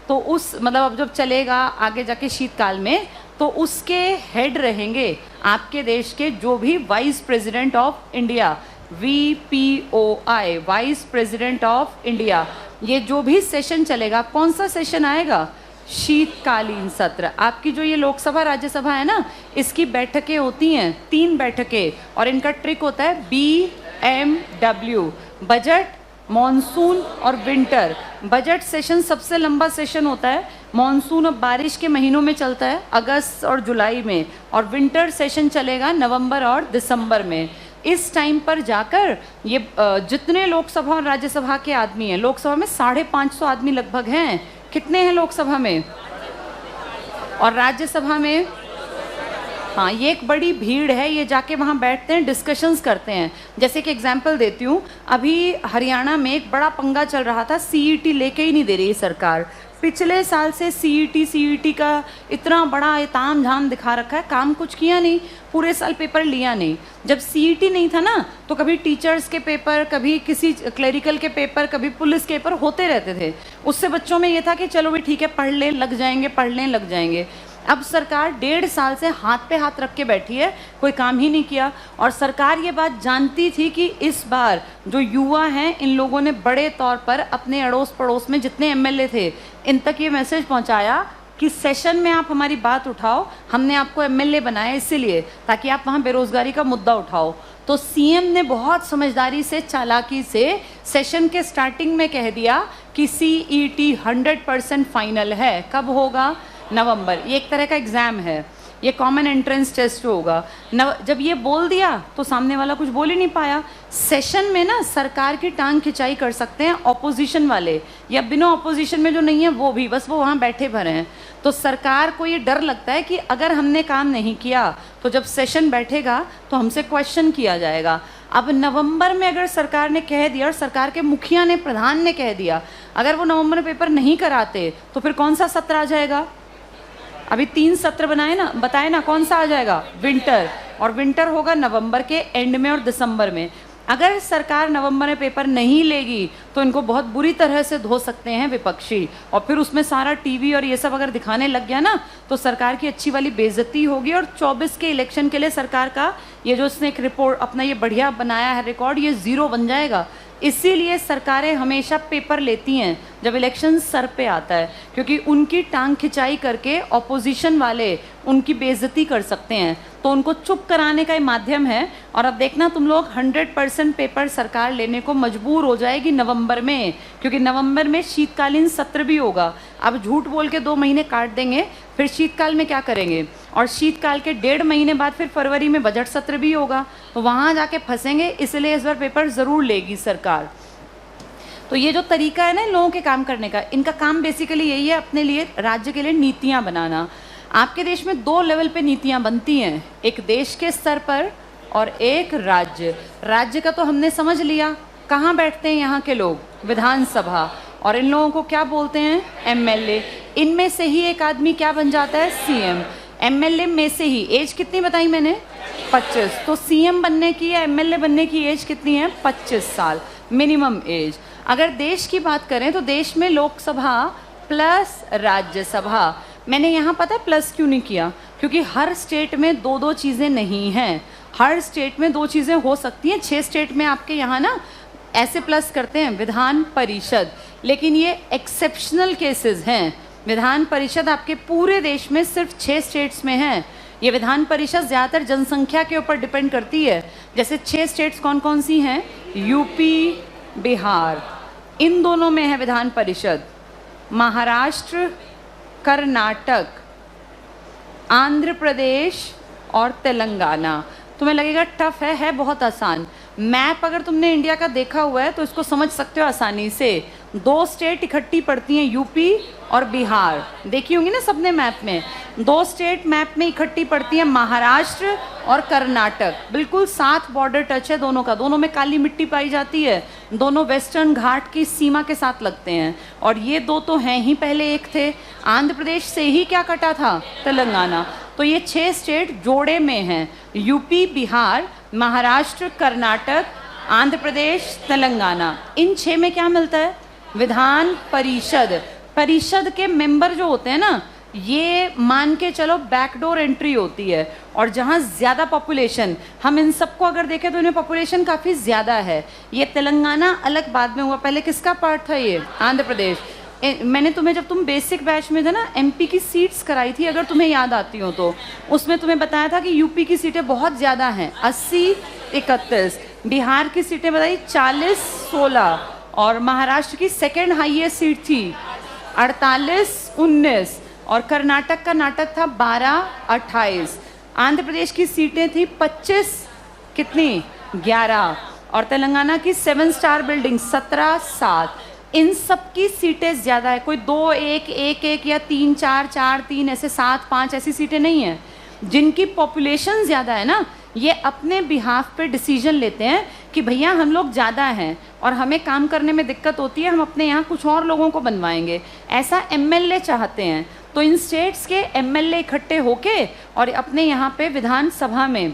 S1: तो उस मतलब अब जब चलेगा आगे जाके शीतकाल में, तो उसके हेड रहेंगे आपके देश के जो भी vice president of India, VPOI, vice president of India. ये जो भी सेशन चलेगा, कौन सा सेशन आएगा? शीतकालीन सत्र। आपकी जो ये लोकसभा राज्यसभा है ना, इसकी बैठकें होती हैं 3 बैठकें, और इनका ट्रिक होता है BMW, बजट, मॉनसून और विंटर। बजट सेशन सबसे लंबा सेशन होता है। मॉनसून अब बारिश के महीनों में चलता है, अगस्त और जुलाई में, और विंटर सेशन चलेगा नवंबर और दिसंबर में। इस टाइम पर जाकर ये जितने लोकसभा और राज्यसभा के आदमी हैं, लोकसभा में 550 आदमी लगभग हैं। कितने हैं लोकसभा में? और राज्यसभा में? हाँ, ये एक बड़ी भीड़ है। ये जाके वहाँ बैठते हैं, डिस्कशंस करते हैं। जैसे कि एग्जांपल देती हूँ, अभी हरियाणा में एक बड़ा पंगा चल रहा था, CET लेके ही नहीं दे रही सरकार। पिछले साल से CET का इतना बड़ा ताम झाम दिखा रखा है, काम कुछ किया नहीं, पूरे साल पेपर लिया नहीं। जब CET नहीं था ना, तो कभी टीचर्स के पेपर, कभी किसी क्लरिकल के पेपर, कभी पुलिस के पेपर होते रहते थे। उससे बच्चों में ये था कि चलो भी ठीक है, पढ़ ले लग जाएंगे, पढ़ने लग जाएंगे। अब सरकार 1.5 साल से हाथ पे हाथ रख के बैठी है, कोई काम ही नहीं किया। और सरकार ये बात जानती थी कि इस बार जो युवा हैं, इन लोगों ने बड़े तौर पर अपने अड़ोस पड़ोस में जितने MLA थे, इन तक ये मैसेज पहुंचाया कि सेशन में आप हमारी बात उठाओ, हमने आपको MLA बनाया इसीलिए ताकि आप वहाँ बेरोजगारी का मुद्दा उठाओ। तो CM ने बहुत समझदारी से, चालाकी से सेशन के स्टार्टिंग में कह दिया कि CET 100% फाइनल है। कब होगा? नवंबर। ये एक तरह का एग्ज़ाम है। ये कॉमन एंट्रेंस टेस्ट होगा। जब ये बोल दिया तो सामने वाला कुछ बोल ही नहीं पाया। सेशन में ना सरकार की टांग खिंचाई कर सकते हैं ऑपोजिशन वाले, या बिना ऑपोजिशन में जो नहीं है वो भी, बस वो वहाँ बैठे भरे हैं। तो सरकार को ये डर लगता है कि अगर हमने काम नहीं किया तो जब सेशन बैठेगा तो हमसे क्वेश्चन किया जाएगा। अब नवंबर में अगर सरकार ने कह दिया और सरकार के मुखिया ने, प्रधान ने कह दिया, अगर वो नवंबर में पेपर नहीं कराते तो फिर कौन सा सत्र आ जाएगा? अभी 3 सत्र बताए ना कौन सा आ जाएगा? विंटर। और विंटर होगा नवंबर के एंड में और दिसंबर में। अगर सरकार नवंबर में पेपर नहीं लेगी तो इनको बहुत बुरी तरह से धो सकते हैं विपक्षी, और फिर उसमें सारा टीवी और ये सब अगर दिखाने लग गया ना तो सरकार की अच्छी वाली बेइज्जती होगी। और 24 के इलेक्शन के लिए सरकार का ये जो उसने एक रिपोर्ट अपना ये बढ़िया बनाया है रिकॉर्ड, ये ज़ीरो बन जाएगा। इसीलिए सरकारें हमेशा पेपर लेती हैं जब इलेक्शन सर पे आता है, क्योंकि उनकी टांग खिंचाई करके ऑपोजिशन वाले उनकी बेइज्जती कर सकते हैं, तो उनको चुप कराने का ही माध्यम है। और अब देखना तुम लोग 100% पेपर सरकार लेने को मजबूर हो जाएगी नवंबर में, क्योंकि नवंबर में शीतकालीन सत्र भी होगा। अब झूठ बोल के 2 महीने काट देंगे, फिर शीतकाल में क्या करेंगे? और शीतकाल के 1.5 महीने बाद फिर फरवरी में बजट सत्र भी होगा, तो वहाँ जाके फंसेंगे। इसलिए इस बार पेपर ज़रूर लेगी सरकार। तो ये जो तरीका है ना लोगों के काम करने का, इनका काम बेसिकली यही है, अपने लिए, राज्य के लिए नीतियाँ बनाना। आपके देश में 2 लेवल पे नीतियाँ बनती हैं, एक देश के स्तर पर और एक राज्य। राज्य का तो हमने समझ लिया, कहाँ बैठते हैं यहाँ के लोग? विधानसभा। और इन लोगों को क्या बोलते हैं? एमएलए। इनमें से ही एक आदमी क्या बन जाता है? सीएम। एमएलए में से ही एज कितनी बताई मैंने? 25। तो सीएम बनने की या एमएलए बनने की एज कितनी है? 25 साल मिनिमम एज। अगर देश की बात करें तो देश में लोकसभा प्लस राज्यसभा। मैंने यहाँ पता है प्लस क्यों नहीं किया? क्योंकि हर स्टेट में 2-2 चीज़ें नहीं हैं। हर स्टेट में 2 चीज़ें हो सकती हैं। 6 स्टेट में आपके यहाँ ना ऐसे प्लस करते हैं विधान परिषद, लेकिन ये एक्सेप्शनल केसेस हैं। विधान परिषद आपके पूरे देश में सिर्फ 6 स्टेट्स में है। ये विधान परिषद ज़्यादातर जनसंख्या के ऊपर डिपेंड करती है। जैसे 6 स्टेट्स कौन कौन सी हैं? यूपी, बिहार, इन दोनों में है विधान परिषद। महाराष्ट्र, कर्नाटक, आंध्र प्रदेश और तेलंगाना। तुम्हें लगेगा टफ है बहुत आसान। मैप अगर तुमने इंडिया का देखा हुआ है तो इसको समझ सकते हो आसानी से। 2 स्टेट इकट्ठी पड़ती हैं, यूपी और बिहार। देखी होंगी ना सबने मैप में। 2 स्टेट मैप में इकट्ठी पड़ती हैं, महाराष्ट्र और कर्नाटक। बिल्कुल साथ बॉर्डर टच है दोनों का। दोनों में काली मिट्टी पाई जाती है। दोनों वेस्टर्न घाट की सीमा के साथ लगते हैं। और ये 2 तो हैं ही, पहले एक थे। आंध्र प्रदेश से ही क्या कटा था? तेलंगाना। तो ये 6 स्टेट जोड़े में हैं, यूपी, बिहार, महाराष्ट्र, कर्नाटक, आंध्र प्रदेश, तेलंगाना। इन 6 में क्या मिलता है? विधान परिषद। परिषद के मेंबर जो होते हैं ना, ये मान के चलो बैकडोर एंट्री होती है। और जहाँ ज़्यादा पॉपुलेशन, हम इन सबको अगर देखें तो इनमें पॉपुलेशन काफ़ी ज़्यादा है। ये तेलंगाना अलग बाद में हुआ, पहले किसका पार्ट था ये? आंध्र प्रदेश। मैंने तुम्हें, जब तुम बेसिक बैच में थे ना, एमपी की सीट्स कराई थी, अगर तुम्हें याद आती हो तो, उसमें तुम्हें बताया था कि यूपी की सीटें बहुत ज़्यादा हैं, 80-31। बिहार की सीटें बताई 40-16। और महाराष्ट्र की सेकेंड हाईएस्ट सीट थी 48-19। और कर्नाटक का नाटक था 12-28। आंध्र प्रदेश की सीटें थी 25 कितनी? 11। और तेलंगाना की 7 स्टार बिल्डिंग 17-7। इन सब की सीटें ज़्यादा है। कोई 2-1, 1-1 या 3-4, 4-3 ऐसे 7-5 ऐसी सीटें नहीं हैं। जिनकी पॉपुलेशन ज़्यादा है ना, ये अपने बिहाफ पे डिसीजन लेते हैं कि भैया हम लोग ज़्यादा हैं और हमें काम करने में दिक्कत होती है, हम अपने यहाँ कुछ और लोगों को बनवाएंगे। ऐसा एमएलए चाहते हैं। तो इन स्टेट्स के एमएलए इकट्ठे होके और अपने यहाँ पे विधानसभा में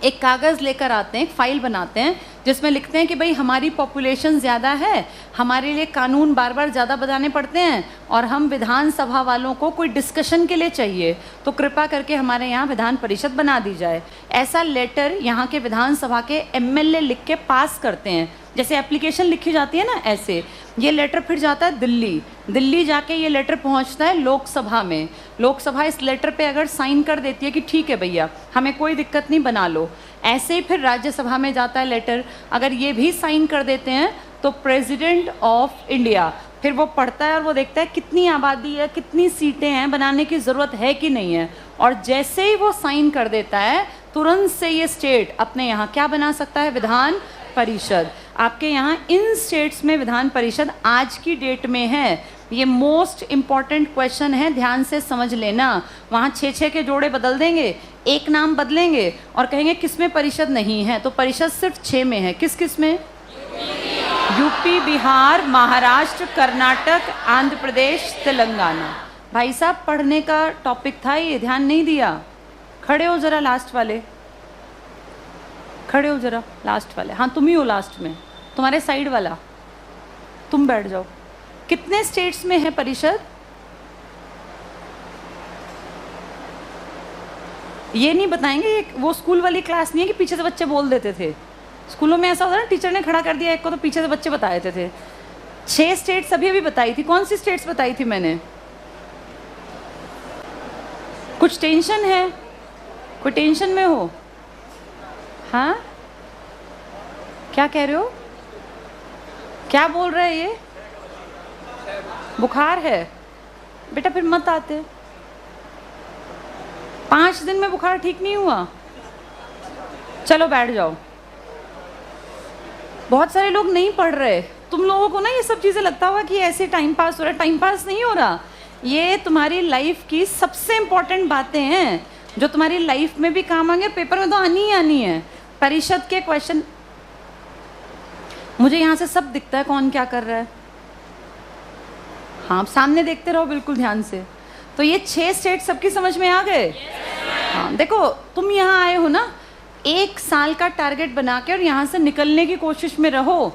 S1: एक कागज़ लेकर आते हैं, एक फाइल बनाते हैं जिसमें लिखते हैं कि भाई हमारी पॉपुलेशन ज़्यादा है, हमारे लिए कानून बार बार ज़्यादा बनाने पड़ते हैं और हम विधानसभा वालों को कोई डिस्कशन के लिए चाहिए, तो कृपा करके हमारे यहाँ विधान परिषद बना दी जाए। ऐसा लेटर यहाँ के विधानसभा के एमएलए लिख के पास करते हैं। जैसे एप्लीकेशन लिखी जाती है ना, ऐसे ये लेटर फिर जाता है दिल्ली। दिल्ली जाके ये लेटर पहुंचता है लोकसभा में। लोकसभा इस लेटर पे अगर साइन कर देती है कि ठीक है भैया हमें कोई दिक्कत नहीं, बना लो। ऐसे ही फिर राज्यसभा में जाता है लेटर। अगर ये भी साइन कर देते हैं तो प्रेसिडेंट ऑफ इंडिया फिर वो पढ़ता है और वो देखता है कितनी आबादी है, कितनी सीटें हैं, बनाने की ज़रूरत है कि नहीं है, और जैसे ही वो साइन कर देता है तुरंत से ये स्टेट अपने यहाँ क्या बना सकता है, विधान परिषद। आपके यहाँ इन स्टेट्स में विधान परिषद आज की डेट में है। ये मोस्ट इम्पॉर्टेंट क्वेश्चन है, ध्यान से समझ लेना। वहाँ 6-6 के जोड़े बदल देंगे, एक नाम बदलेंगे और कहेंगे किस में परिषद नहीं है, तो परिषद सिर्फ 6 में है। किस किस में? यूपी, बिहार, महाराष्ट्र, कर्नाटक, आंध्र प्रदेश, तेलंगाना। भाई साहब पढ़ने का टॉपिक था ये, ध्यान नहीं दिया। खड़े हो जरा लास्ट वाले, खड़े हो जरा लास्ट वाले। हाँ तुम ही हो लास्ट में, तुम्हारे साइड वाला, तुम बैठ जाओ। कितने स्टेट्स में है परिषद? ये नहीं बताएंगे, वो स्कूल वाली क्लास नहीं है कि पीछे से बच्चे बोल देते थे। स्कूलों में ऐसा होता है ना, टीचर ने खड़ा कर दिया एक को तो पीछे से बच्चे बता देते थे। 6 स्टेट्स अभी अभी बताई थी। कौन सी स्टेट्स बताई थी मैंने? कुछ टेंशन है? कोई टेंशन में हो? हाँ क्या कह रहे हो? क्या बोल रहे हैं ये? बुखार है बेटा, फिर मत आते। 5 दिन में बुखार ठीक नहीं हुआ? चलो बैठ जाओ। बहुत सारे लोग नहीं पढ़ रहे। तुम लोगों को ना ये सब चीज़ें लगता होगा कि ऐसे टाइम पास हो रहा है। टाइम पास नहीं हो रहा, ये तुम्हारी लाइफ की सबसे इम्पोर्टेंट बातें हैं जो तुम्हारी लाइफ में भी काम आएंगे, पेपर में तो आनी ही आनी है। परिषद के क्वेश्चन मुझे यहाँ से सब दिखता है कौन क्या कर रहा है। हाँ आप सामने देखते रहो बिल्कुल ध्यान से। तो ये 6 स्टेट सबकी समझ में आ गए? हाँ देखो, तुम यहाँ आए हो ना 1 साल का टारगेट बना के और यहाँ से निकलने की कोशिश में रहो।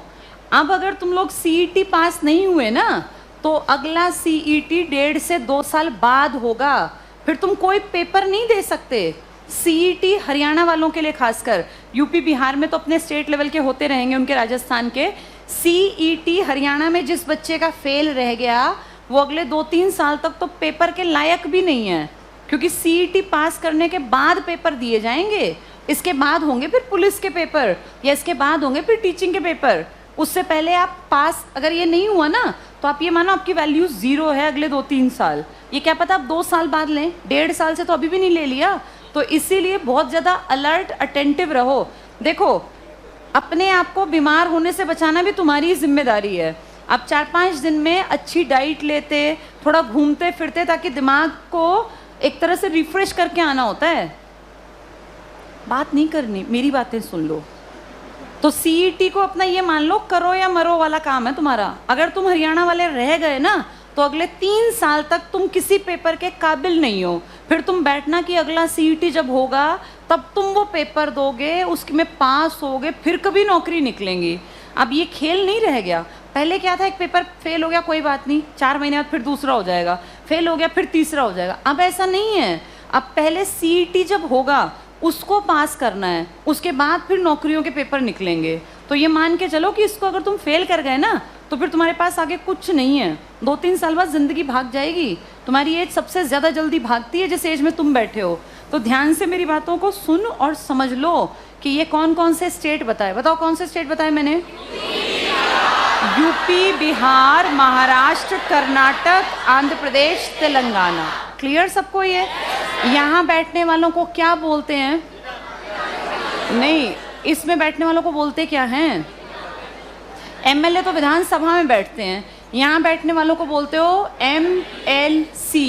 S1: अब अगर तुम लोग CET पास नहीं हुए ना तो अगला CET 1.5 से 2 साल बाद होगा, फिर तुम कोई पेपर नहीं दे सकते। CET हरियाणा वालों के लिए खासकर, यूपी बिहार में तो अपने स्टेट लेवल के होते रहेंगे उनके, राजस्थान के। CET हरियाणा में जिस बच्चे का फेल रह गया वो अगले 2-3 साल तक तो पेपर के लायक भी नहीं है, क्योंकि CET पास करने के बाद पेपर दिए जाएंगे। इसके बाद होंगे फिर पुलिस के पेपर, या इसके बाद होंगे फिर टीचिंग के पेपर। उससे पहले आप पास अगर ये नहीं हुआ ना तो आप ये मानो आपकी वैल्यू 0 है अगले 2-3 साल। ये क्या पता आप 2 साल बाद लें, 1.5 साल से तो अभी भी नहीं ले लिया। तो इसीलिए बहुत ज़्यादा अलर्ट अटेंटिव रहो। देखो अपने आप को बीमार होने से बचाना भी तुम्हारी जिम्मेदारी है। आप 4-5 दिन में अच्छी डाइट लेते, थोड़ा घूमते फिरते, ताकि दिमाग को एक तरह से रिफ्रेश करके आना होता है। बात नहीं करनी, मेरी बातें सुन लो। तो CET को अपना ये मान लो करो या मरो वाला काम है तुम्हारा। अगर तुम हरियाणा वाले रह गए ना तो अगले 3 साल तक तुम किसी पेपर के काबिल नहीं हो। फिर तुम बैठना कि अगला CET जब होगा तब तुम वो पेपर दोगे, उसमें पास होगे, फिर कभी नौकरी निकलेंगी। अब ये खेल नहीं रह गया। पहले क्या था, एक पेपर फेल हो गया कोई बात नहीं, 4 महीने बाद फिर दूसरा हो जाएगा, फेल हो गया फिर तीसरा हो जाएगा। अब ऐसा नहीं है। अब पहले CET जब होगा उसको पास करना है, उसके बाद फिर नौकरियों के पेपर निकलेंगे। तो ये मान के चलो कि इसको अगर तुम फेल कर गए ना तो फिर तुम्हारे पास आगे कुछ नहीं है। 2-3 साल बाद ज़िंदगी भाग जाएगी। तुम्हारी एज सबसे ज़्यादा जल्दी भागती है जिस एज में तुम बैठे हो। तो ध्यान से मेरी बातों को सुन और समझ लो कि ये कौन कौन से स्टेट बताए। बताओ कौन से स्टेट बताए मैंने? यूपी, बिहार, महाराष्ट्र, कर्नाटक, आंध्र प्रदेश, तेलंगाना। क्लियर सबको? ये यहाँ बैठने वालों को क्या बोलते हैं? नहीं, इसमें बैठने वालों को बोलते क्या हैं? MLA तो विधानसभा में बैठते हैं, यहाँ बैठने वालों को बोलते हो MLC।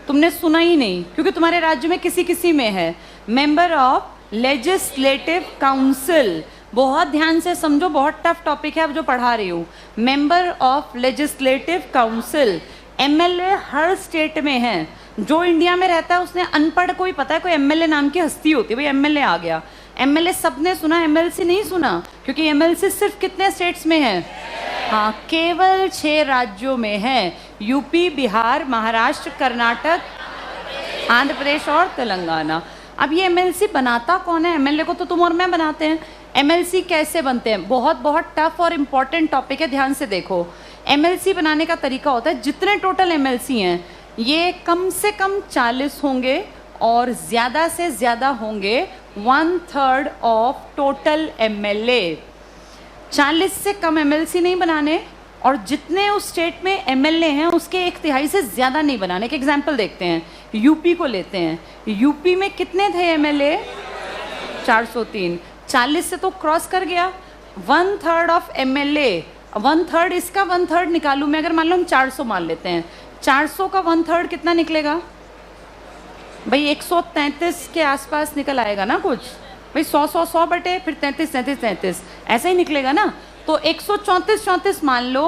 S1: तुमने सुना ही नहीं क्योंकि तुम्हारे राज्य में किसी किसी में है। Member of legislative council. बहुत ध्यान से समझो, बहुत टफ टॉपिक है अब जो पढ़ा रही हूँ। Member of legislative council. MLA her state में है। जो इंडिया में रहता है उसने अनपढ़ को ही पता है कोई MLA नाम की हस्ती होती है, भाई MLA आ गया। MLA सबने सुना, MLC नहीं सुना, क्योंकि MLC सिर्फ कितने स्टेट्स में है? हाँ, केवल 6 राज्यों में है। यूपी, बिहार, महाराष्ट्र, कर्नाटक, आंध्र प्रदेश और तेलंगाना। अब ये MLC बनाता कौन है? MLA को तो तुम और मैं बनाते हैं। MLC कैसे बनते हैं? बहुत बहुत टफ और इम्पॉर्टेंट टॉपिक है, ध्यान से देखो। MLC बनाने का तरीका होता है, जितने टोटल MLC हैं ये कम से कम 40 होंगे और ज़्यादा से ज़्यादा होंगे 1/3 ऑफ टोटल MLA। 40 से कम MLC नहीं बनाने और जितने उस स्टेट में एमएलए हैं उसके 1/3 से ज़्यादा नहीं बनाने। एक एग्जाम्पल देखते हैं, यूपी को लेते हैं। यूपी में कितने थे एमएलए? 403। 40 से तो क्रॉस कर गया। 1/3 ऑफ एमएलए, 1/3 इसका 1/3 निकालूं मैं, अगर मान लो हम 400 मान लेते हैं, 400 का 1/3 कितना निकलेगा भाई? 133 के आसपास निकल आएगा ना कुछ भाई। 100 बटे फिर 33 ऐसे ही निकलेगा ना। तो 134 मान लो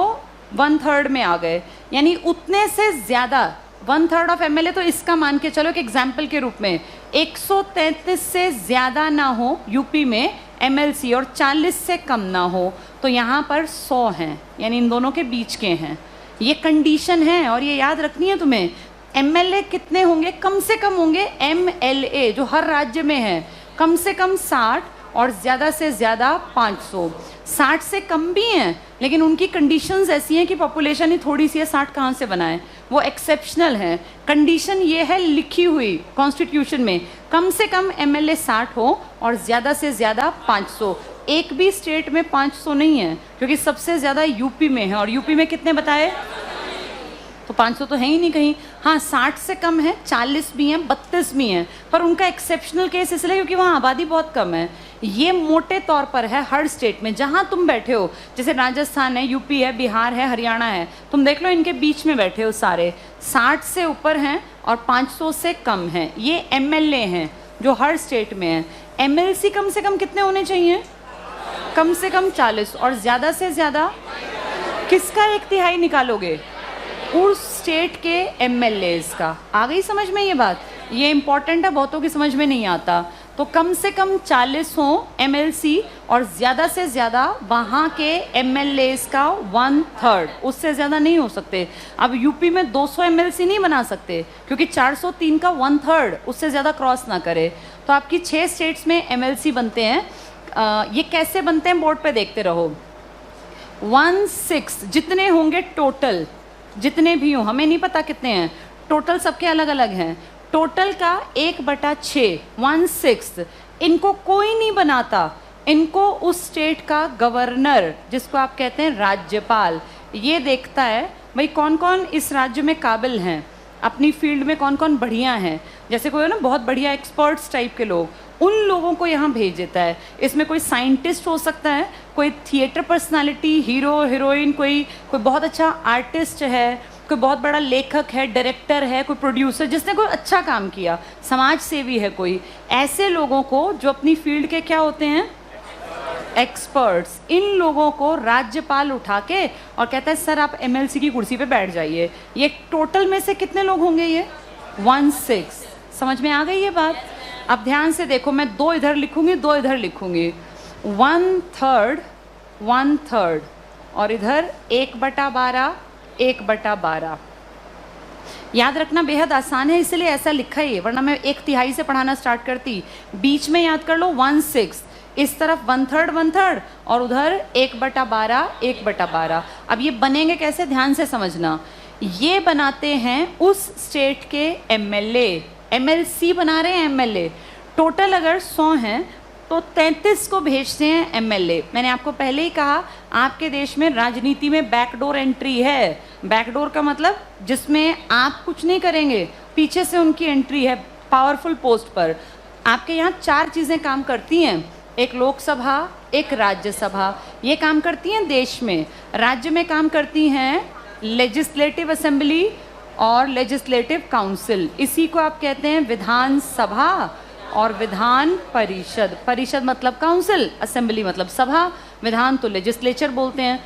S1: 1/3 में आ गए, यानी उतने से ज़्यादा 1/3 ऑफ एमएलए। तो इसका मान के चलो एक एग्जाम्पल के रूप में 133 से ज़्यादा ना हो यूपी में एमएलसी और 40 से कम ना हो, तो यहाँ पर 100 हैं, यानी इन दोनों के बीच के हैं। ये कंडीशन है और ये याद रखनी है तुम्हें। एमएलए कितने होंगे? कम से कम होंगे एमएलए जो हर राज्य में है कम से कम 60 और ज़्यादा से ज़्यादा 500। 60 से कम भी हैं लेकिन उनकी कंडीशंस ऐसी हैं कि पॉपुलेशन ही थोड़ी सी है, 60 कहाँ से बनाए, वो एक्सेप्शनल है। कंडीशन ये है लिखी हुई कॉन्स्टिट्यूशन में, कम से कम एमएलए 60 हो और ज़्यादा से ज़्यादा 500। एक भी स्टेट में 500 नहीं है क्योंकि सबसे ज़्यादा यूपी में है, और यूपी में कितने बताए? तो 500 तो है ही नहीं कहीं। हाँ, 60 से कम है, 40 भी हैं, 32 भी हैं, पर उनका एक्सेप्शनल केस इसलिए क्योंकि वहाँ आबादी बहुत कम है। ये मोटे तौर पर है हर स्टेट में जहाँ तुम बैठे हो, जैसे राजस्थान है, यूपी है, बिहार है, हरियाणा है, तुम देख लो इनके बीच में बैठे हो सारे, 60 से ऊपर हैं और 500 से कम हैं। ये एमएलए हैं जो हर स्टेट में है। एमएलसी कम से कम कितने होने चाहिए? कम से कम 40 और ज़्यादा से ज़्यादा किसका 1/3 निकालोगे? उस स्टेट के एमएलएज का। आ गई समझ में ये बात? ये इंपॉर्टेंट है, बहुतों की समझ में नहीं आता। तो कम से कम 40 हो एमएलसी और ज़्यादा से ज़्यादा वहाँ के एमएलएज का 1/3, उससे ज़्यादा नहीं हो सकते। अब यूपी में 200 एमएलसी नहीं बना सकते क्योंकि 403 का 1/3 उससे ज़्यादा क्रॉस ना करे। तो आपकी 6 स्टेट्स में एमएलसी बनते हैं। ये कैसे बनते हैं बोर्ड पे देखते रहो। 1/6 जितने होंगे टोटल, जितने भी हों, हमें नहीं पता कितने हैं, टोटल सबके अलग अलग हैं। टोटल का 1/6 1/6 इनको कोई नहीं बनाता, इनको उस स्टेट का गवर्नर, जिसको आप कहते हैं राज्यपाल, ये देखता है भाई कौन कौन इस राज्य में काबिल हैं, अपनी फील्ड में कौन कौन बढ़िया हैं। जैसे कोई है ना बहुत बढ़िया एक्सपर्ट्स टाइप के लोग, उन लोगों को यहाँ भेज देता है। इसमें कोई साइंटिस्ट हो सकता है, कोई थिएटर पर्सनालिटी, हीरो हीरोइन, कोई बहुत अच्छा आर्टिस्ट है, कोई बहुत बड़ा लेखक है, डायरेक्टर है, कोई प्रोड्यूसर जिसने कोई अच्छा काम किया, समाज सेवी है कोई। ऐसे लोगों को जो अपनी फील्ड के क्या होते हैं? एक्सपर्ट्स। इन लोगों को राज्यपाल उठा के और कहता है सर आप एमएलसी की कुर्सी पे बैठ जाइए। ये टोटल में से कितने लोग होंगे? ये 1/6। समझ में आ गई ये बात? अब ध्यान से देखो, मैं 2 इधर लिखूंगी, 2 इधर लिखूंगी। 1/3 1/3 और इधर 1/12 1/12। याद रखना बेहद आसान है इसलिए ऐसा लिखा ही है, वरना मैं 1/3 से पढ़ाना स्टार्ट करती। बीच में याद कर लो 1/6, इस तरफ 1/3 1/3 और उधर 1/12 1/12। अब ये बनेंगे कैसे, ध्यान से समझना। ये बनाते हैं उस स्टेट के एमएलए, एमएलसी बना रहे हैं एमएलए। टोटल अगर 100 हैं तो 33 को भेजते हैं एमएलए। मैंने आपको पहले ही कहा आपके देश में राजनीति में बैकडोर एंट्री है। बैकडोर का मतलब जिसमें आप कुछ नहीं करेंगे, पीछे से उनकी एंट्री है पावरफुल पोस्ट पर। आपके यहाँ 4 चीज़ें काम करती हैं, एक लोकसभा, एक राज्यसभा, ये काम करती हैं देश में। राज्य में काम करती हैं लेजिस्लेटिव असेंबली और लेजिस्लेटिव काउंसिल, इसी को आप कहते हैं विधानसभा और विधान परिषद। परिषद मतलब काउंसिल, असेंबली मतलब सभा, विधान तो लेजिस्लेचर बोलते हैं।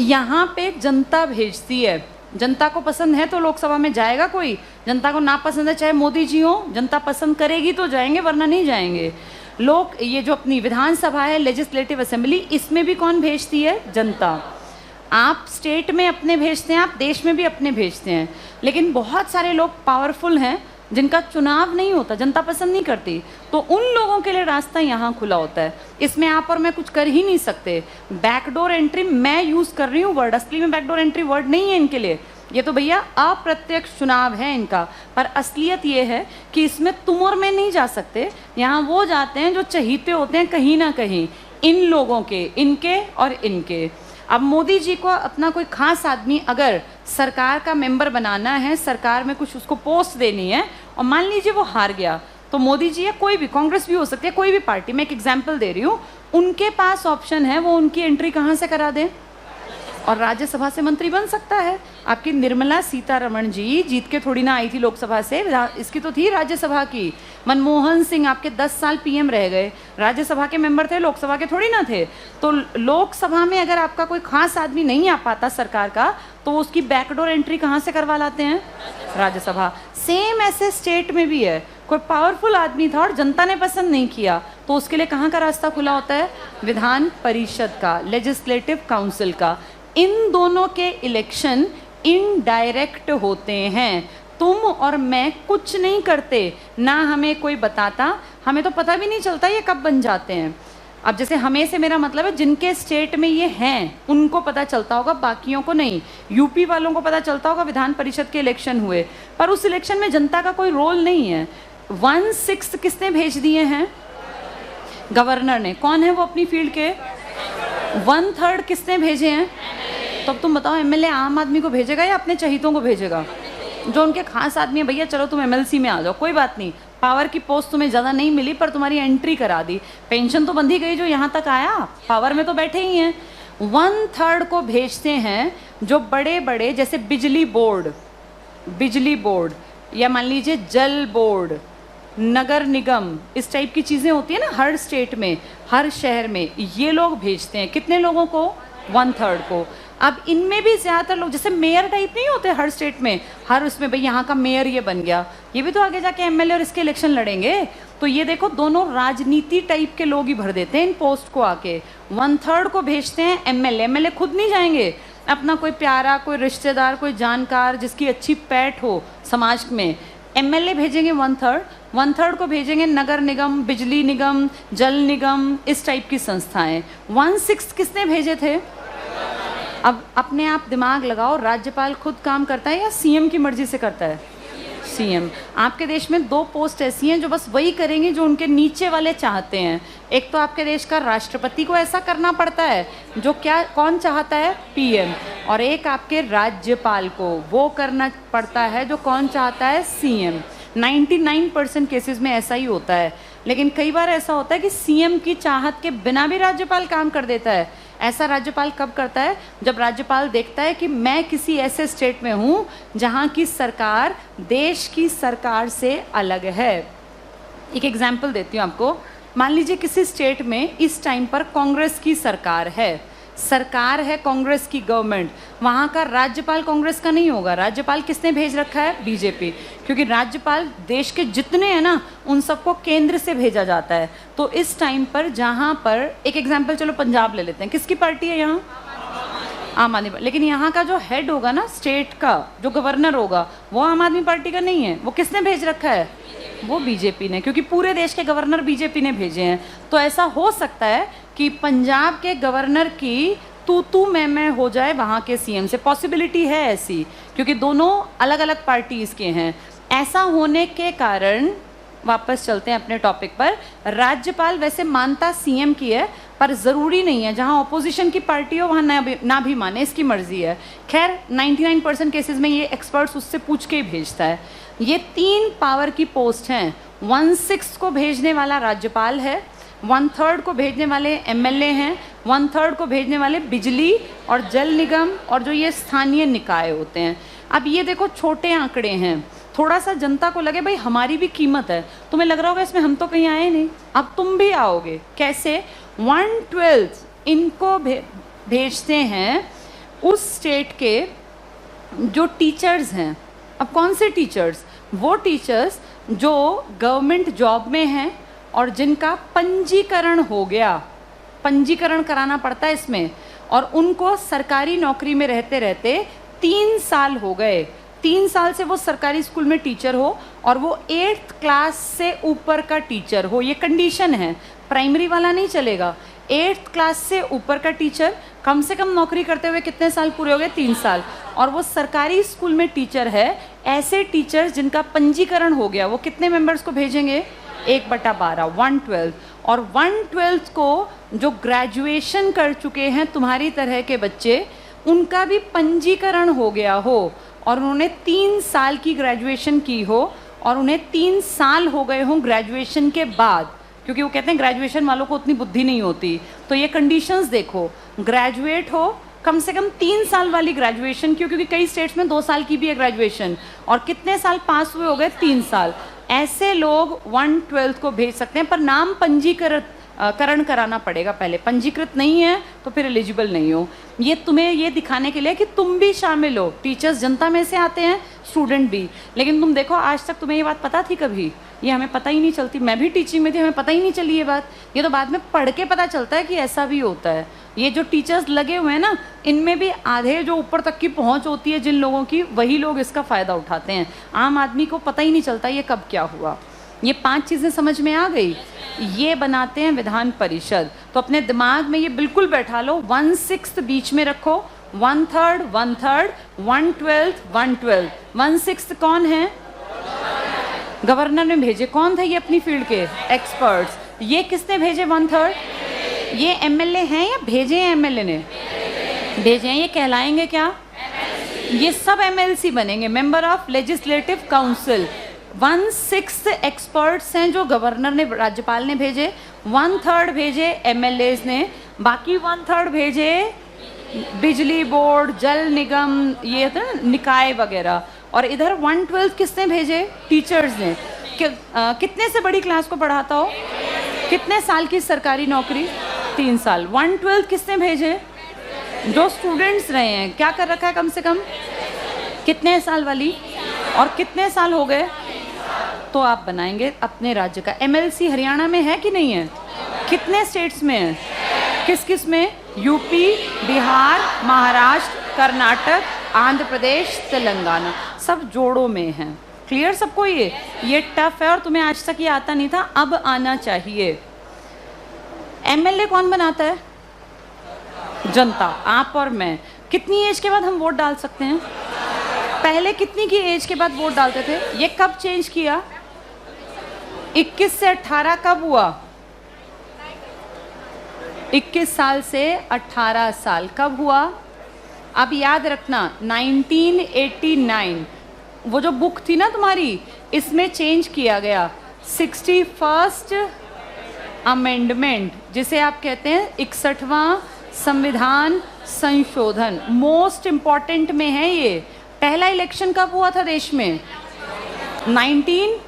S1: यहाँ पे जनता भेजती है। जनता को पसंद है तो लोकसभा में जाएगा कोई, जनता को ना पसंद है चाहे मोदी जी हो, जनता पसंद करेगी तो जाएंगे वरना नहीं जाएंगे लोग। ये जो अपनी विधानसभा है, लेजिस्लेटिव असेंबली, इसमें भी कौन भेजती है? जनता। आप स्टेट में अपने भेजते हैं, आप देश में भी अपने भेजते हैं, लेकिन बहुत सारे लोग पावरफुल हैं जिनका चुनाव नहीं होता, जनता पसंद नहीं करती, तो उन लोगों के लिए रास्ता यहाँ खुला होता है। इसमें आप और मैं कुछ कर ही नहीं सकते। बैकडोर एंट्री मैं यूज़ कर रही हूँ वर्ड, असली में बैकडोर एंट्री वर्ड नहीं है इनके लिए, ये तो भैया अप्रत्यक्ष चुनाव है इनका। पर असलियत ये है कि इसमें तुम और मैं नहीं जा सकते, यहाँ वो जाते हैं जो चहीते होते हैं कहीं ना कहीं इन लोगों के, इनके और इनके। अब मोदी जी को अपना कोई खास आदमी अगर सरकार का मेंबर बनाना है, सरकार में कुछ उसको पोस्ट देनी है, और मान लीजिए वो हार गया, तो मोदी जी या कोई भी, कांग्रेस भी हो सकती है, कोई भी पार्टी, मैं एक एग्जाम्पल दे रही हूँ, उनके पास ऑप्शन है वो उनकी एंट्री कहाँ से करा दें, और राज्यसभा से मंत्री बन सकता है। आपकी निर्मला सीतारमण जी जीत के थोड़ी ना आई थी लोकसभा से, इसकी तो थी राज्यसभा की। मनमोहन सिंह आपके 10 साल पीएम रह गए, राज्यसभा के मेंबर थे, लोकसभा के थोड़ी ना थे। तो लोकसभा में अगर आपका कोई खास आदमी नहीं आ पाता सरकार का, तो उसकी बैकडोर एंट्री कहाँ से करवा लाते हैं, राज्यसभा। सेम ऐसे स्टेट में भी है, कोई पावरफुल आदमी था और जनता ने पसंद नहीं किया, तो उसके लिए कहाँ का रास्ता खुला होता है, विधान परिषद का, लेजिस्लेटिव काउंसिल का। इन दोनों के इलेक्शन इनडायरेक्ट होते हैं। तुम और मैं कुछ नहीं करते, ना हमें कोई बताता, हमें तो पता भी नहीं चलता ये कब बन जाते हैं। अब जैसे हमें से मेरा मतलब है जिनके स्टेट में ये हैं उनको पता चलता होगा, बाकियों को नहीं। यूपी वालों को पता चलता होगा विधान परिषद के इलेक्शन हुए, पर उस इलेक्शन में जनता का कोई रोल नहीं है। 1/6 किसने भेज दिए हैं, गवर्नर ने। कौन है वो अपनी फील्ड के? 1/3 किसने भेजे हैं? तो अब तुम बताओ, एमएलए आम आदमी को भेजेगा या अपने चहीतों को भेजेगा? जो उनके खास आदमी है, भैया चलो तुम एमएलसी में आ जाओ, कोई बात नहीं, पावर की पोस्ट तुम्हें ज़्यादा नहीं मिली पर तुम्हारी एंट्री करा दी, पेंशन तो बंधी गई, जो यहाँ तक आया पावर में तो बैठे ही हैं। 1/3 को भेजते हैं जो बड़े बड़े, जैसे बिजली बोर्ड या मान लीजिए जल बोर्ड, नगर निगम, इस टाइप की चीज़ें होती है ना हर स्टेट में, हर शहर में, ये लोग भेजते हैं। कितने लोगों को? 1/3 को। अब इनमें भी ज़्यादातर लोग, जैसे मेयर टाइप नहीं होते हर स्टेट में, हर उसमें भाई यहाँ का मेयर ये बन गया, ये भी तो आगे जाके एमएलए और इसके इलेक्शन लड़ेंगे। तो ये देखो दोनों राजनीति टाइप के लोग ही भर देते हैं इन पोस्ट को आके। 1/3 को भेजते हैं एमएलए खुद नहीं जाएंगे, अपना कोई प्यारा, कोई रिश्तेदार, कोई जानकार जिसकी अच्छी पैठ हो समाज में, एमएलए भेजेंगे 1/3 को भेजेंगे नगर निगम, बिजली निगम, जल निगम, इस टाइप की संस्थाएं। 1/6 किसने भेजे थे? अब अपने आप दिमाग लगाओ, राज्यपाल खुद काम करता है या सीएम की मर्जी से करता है? सीएम। आपके देश में 2 पोस्ट ऐसी हैं जो बस वही करेंगे जो उनके नीचे वाले चाहते हैं। एक तो आपके देश का राष्ट्रपति को ऐसा करना पड़ता है जो कौन चाहता है? पीएम। और एक आपके राज्यपाल को वो करना पड़ता है जो कौन चाहता है? सीएम। 99% केसेस में ऐसा ही होता है, लेकिन कई बार ऐसा होता है कि सीएम की चाहत के बिना भी राज्यपाल काम कर देता है। ऐसा राज्यपाल कब करता है? जब राज्यपाल देखता है कि मैं किसी ऐसे स्टेट में हूँ जहाँ की सरकार देश की सरकार से अलग है। एक एग्जाम्पल देती हूँ आपको। मान लीजिए किसी स्टेट में इस टाइम पर कांग्रेस की सरकार है कांग्रेस की गवर्नमेंट, वहाँ का राज्यपाल कांग्रेस का नहीं होगा। राज्यपाल किसने भेज रखा है? बीजेपी। क्योंकि राज्यपाल देश के जितने हैं ना उन सबको केंद्र से भेजा जाता है। तो इस टाइम पर जहाँ पर, एक एग्जांपल चलो पंजाब ले लेते हैं, किसकी पार्टी है यहाँ? आम आदमी पार्टी। लेकिन यहाँ का जो हेड होगा ना स्टेट का, जो गवर्नर होगा, वो आम आदमी पार्टी का नहीं है। वो किसने भेज रखा है? वो बीजेपी ने, क्योंकि पूरे देश के गवर्नर बीजेपी ने भेजे हैं। तो ऐसा हो सकता है कि पंजाब के गवर्नर की तू मैं हो जाए वहाँ के सीएम से, पॉसिबिलिटी है ऐसी, क्योंकि दोनों अलग अलग पार्टीज़ के हैं। ऐसा होने के कारण, वापस चलते हैं अपने टॉपिक पर, राज्यपाल वैसे मानता सीएम की है पर ज़रूरी नहीं है, जहाँ ऑपोजिशन की पार्टी हो वहाँ ना भी माने, इसकी मर्जी है। खैर 99% केसेस में ये एक्सपर्ट्स उससे पूछ के ही भेजता है। ये 3 पावर की पोस्ट हैं। 1/6 को भेजने वाला राज्यपाल है, 1/3 को भेजने वाले एमएलए हैं, 1/3 को भेजने वाले बिजली और जल निगम और जो ये स्थानीय निकाय होते हैं। अब ये देखो छोटे आंकड़े हैं, थोड़ा सा जनता को लगे भाई हमारी भी कीमत है। तुम्हें लग रहा होगा इसमें हम तो कहीं आए नहीं, अब तुम भी आओगे। कैसे? 1/12 इनको भेजते हैं उस स्टेट के जो टीचर्स हैं। अब कौन से टीचर्स? वो टीचर्स जो गवर्नमेंट जॉब में हैं और जिनका पंजीकरण हो गया, पंजीकरण कराना पड़ता है इसमें, और उनको सरकारी नौकरी में रहते रहते 3 साल हो गए, 3 साल से वो सरकारी स्कूल में टीचर हो और वो 8th क्लास से ऊपर का टीचर हो। ये कंडीशन है, प्राइमरी वाला नहीं चलेगा। 8th क्लास से ऊपर का टीचर कम से कम नौकरी करते हुए कितने साल पूरे हो गए? 3 साल। और वो सरकारी स्कूल में टीचर है। ऐसे टीचर्स जिनका पंजीकरण हो गया, वो कितने मेंबर्स को भेजेंगे? 1/12, 1/12। और 1/12 को जो ग्रेजुएशन कर चुके हैं तुम्हारी तरह के बच्चे, उनका भी पंजीकरण हो गया हो और उन्होंने 3 साल की ग्रेजुएशन की हो और उन्हें 3 साल हो गए हों ग्रेजुएशन के बाद, क्योंकि वो कहते हैं ग्रेजुएशन वालों को उतनी बुद्धि नहीं होती, तो ये कंडीशंस देखो, ग्रेजुएट हो कम से कम 3 साल वाली ग्रेजुएशन, क्योंकि कई स्टेट्स में 2 साल की भी है ग्रेजुएशन, और कितने साल पास हुए हो गए, 3 साल। ऐसे लोग 1/12 को भेज सकते हैं, पर नाम पंजीकरण कराना पड़ेगा पहले, पंजीकृत नहीं है तो फिर एलिजिबल नहीं हो। ये तुम्हें ये दिखाने के लिए कि तुम भी शामिल हो। टीचर्स जनता में से आते हैं, स्टूडेंट भी, लेकिन तुम देखो आज तक तुम्हें ये बात पता थी कभी? ये हमें पता ही नहीं चलती। मैं भी टीचिंग में थी, हमें पता ही नहीं चली ये बात। ये तो बाद में पढ़ के पता चलता है कि ऐसा भी होता है। ये जो टीचर्स लगे हुए हैं ना, इनमें भी आधे जो ऊपर तक की पहुंच होती है जिन लोगों की, वही लोग इसका फ़ायदा उठाते हैं। आम आदमी को पता ही नहीं चलता ये कब क्या हुआ। ये 5 चीज़ें समझ में आ गई। ये बनाते हैं विधान परिषद, तो अपने दिमाग में ये बिल्कुल बैठा लो। 1/6 बीच में रखो, 1/3 1/3, 1/12 1/12। 1/6 कौन है? गवर्नर ने भेजे। कौन थे ये अपनी फील्ड के एक्सपर्ट्स? ये किसने भेजे 1/3? ये एमएलए हैं या भेजे हैं? एमएलए ने भेजे हैं। ये कहलाएंगे क्या? ये सब एमएलसी बनेंगे, member of legislative council. 1/6 experts हैं जो गवर्नर ने, राज्यपाल ने भेजे, 1/3 भेजे एमएलएज ने, बाकी 1/3 भेजे बिजली बोर्ड, जल निगम, ये था निकाय वगैरह, और इधर 1/12 किसने भेजे? टीचर्स ने। कितने से बड़ी क्लास को पढ़ाता हो? कितने साल की सरकारी नौकरी? 3 साल। 1/12 किसने भेजे? जो स्टूडेंट्स रहे हैं। क्या कर रखा है कम से कम? कितने साल वाली? और कितने साल हो गए? तो आप बनाएंगे अपने राज्य का एमएलसी। हरियाणा में है कि नहीं है? कितने स्टेट्स में है? किस किस में? यूपी, बिहार, महाराष्ट्र, कर्नाटक, आंध्र प्रदेश, तेलंगाना, सब जोड़ों में हैं। क्लियर सबको? ये टफ है और तुम्हें आज तक ये आता नहीं था, अब आना चाहिए। एमएलए कौन बनाता है? जनता, आप और मैं। कितनी एज के बाद हम वोट डाल सकते हैं? पहले कितनी की एज के बाद वोट डालते थे? ये कब चेंज किया? 21 से 18 कब हुआ? 21 साल से 18 साल कब हुआ? अब याद रखना 1989, वो जो बुक थी ना तुम्हारी, इसमें चेंज किया गया 61st अमेंडमेंट, जिसे आप कहते हैं 61वां संविधान संशोधन। मोस्ट इम्पॉर्टेंट में है ये। पहला इलेक्शन कब हुआ था देश में? 19,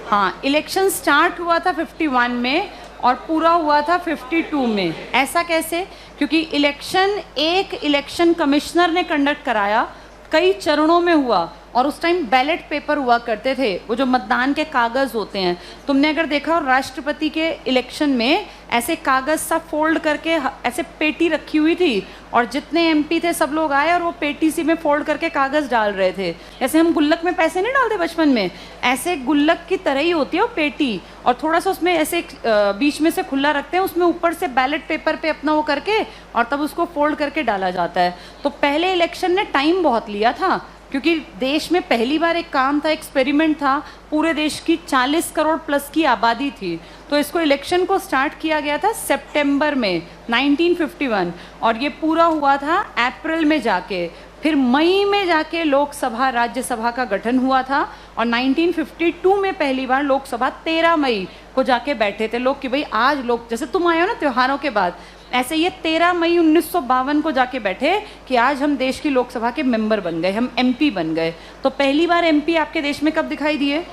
S1: हाँ, इलेक्शन स्टार्ट हुआ था 51 में और पूरा हुआ था 52 में। ऐसा कैसे? क्योंकि इलेक्शन एक इलेक्शन कमिश्नर ने कंडक्ट कराया, कई चरणों में हुआ, और उस टाइम बैलेट पेपर हुआ करते थे, वो जो मतदान के कागज़ होते हैं। तुमने अगर देखा हो राष्ट्रपति के इलेक्शन में ऐसे कागज़ सा फोल्ड करके ऐसे पेटी रखी हुई थी, और जितने एमपी थे सब लोग आए और वो पेटी सी में फोल्ड करके कागज़ डाल रहे थे। जैसे हम गुल्लक में पैसे नहीं डालते बचपन में, ऐसे गुल्लक की तरह ही होती है वो पेटी, और थोड़ा सा उसमें ऐसे बीच में से खुला रखते हैं, उसमें ऊपर से बैलेट पेपर पे अपना वो करके और तब उसको फोल्ड करके डाला जाता है। तो पहले इलेक्शन ने टाइम बहुत लिया था, क्योंकि देश में पहली बार एक काम था, एक्सपेरिमेंट था। पूरे देश की 40 करोड़ प्लस की आबादी थी, तो इसको इलेक्शन को स्टार्ट किया गया था सितंबर में 1951, और ये पूरा हुआ था अप्रैल में जाके। फिर मई में जाके लोकसभा राज्यसभा का गठन हुआ था, और 1952 में पहली बार लोकसभा 13 मई को जाके बैठे थे लोग कि भाई आज लोग, जैसे तुम आए हो ना त्योहारों के बाद, ऐसे ये 13 मई 1952 को जाके बैठे कि आज हम देश की लोकसभा के मेंबर बन गए, हम एमपी बन गए। तो पहली बार एमपी आपके देश में कब दिखाई दिए?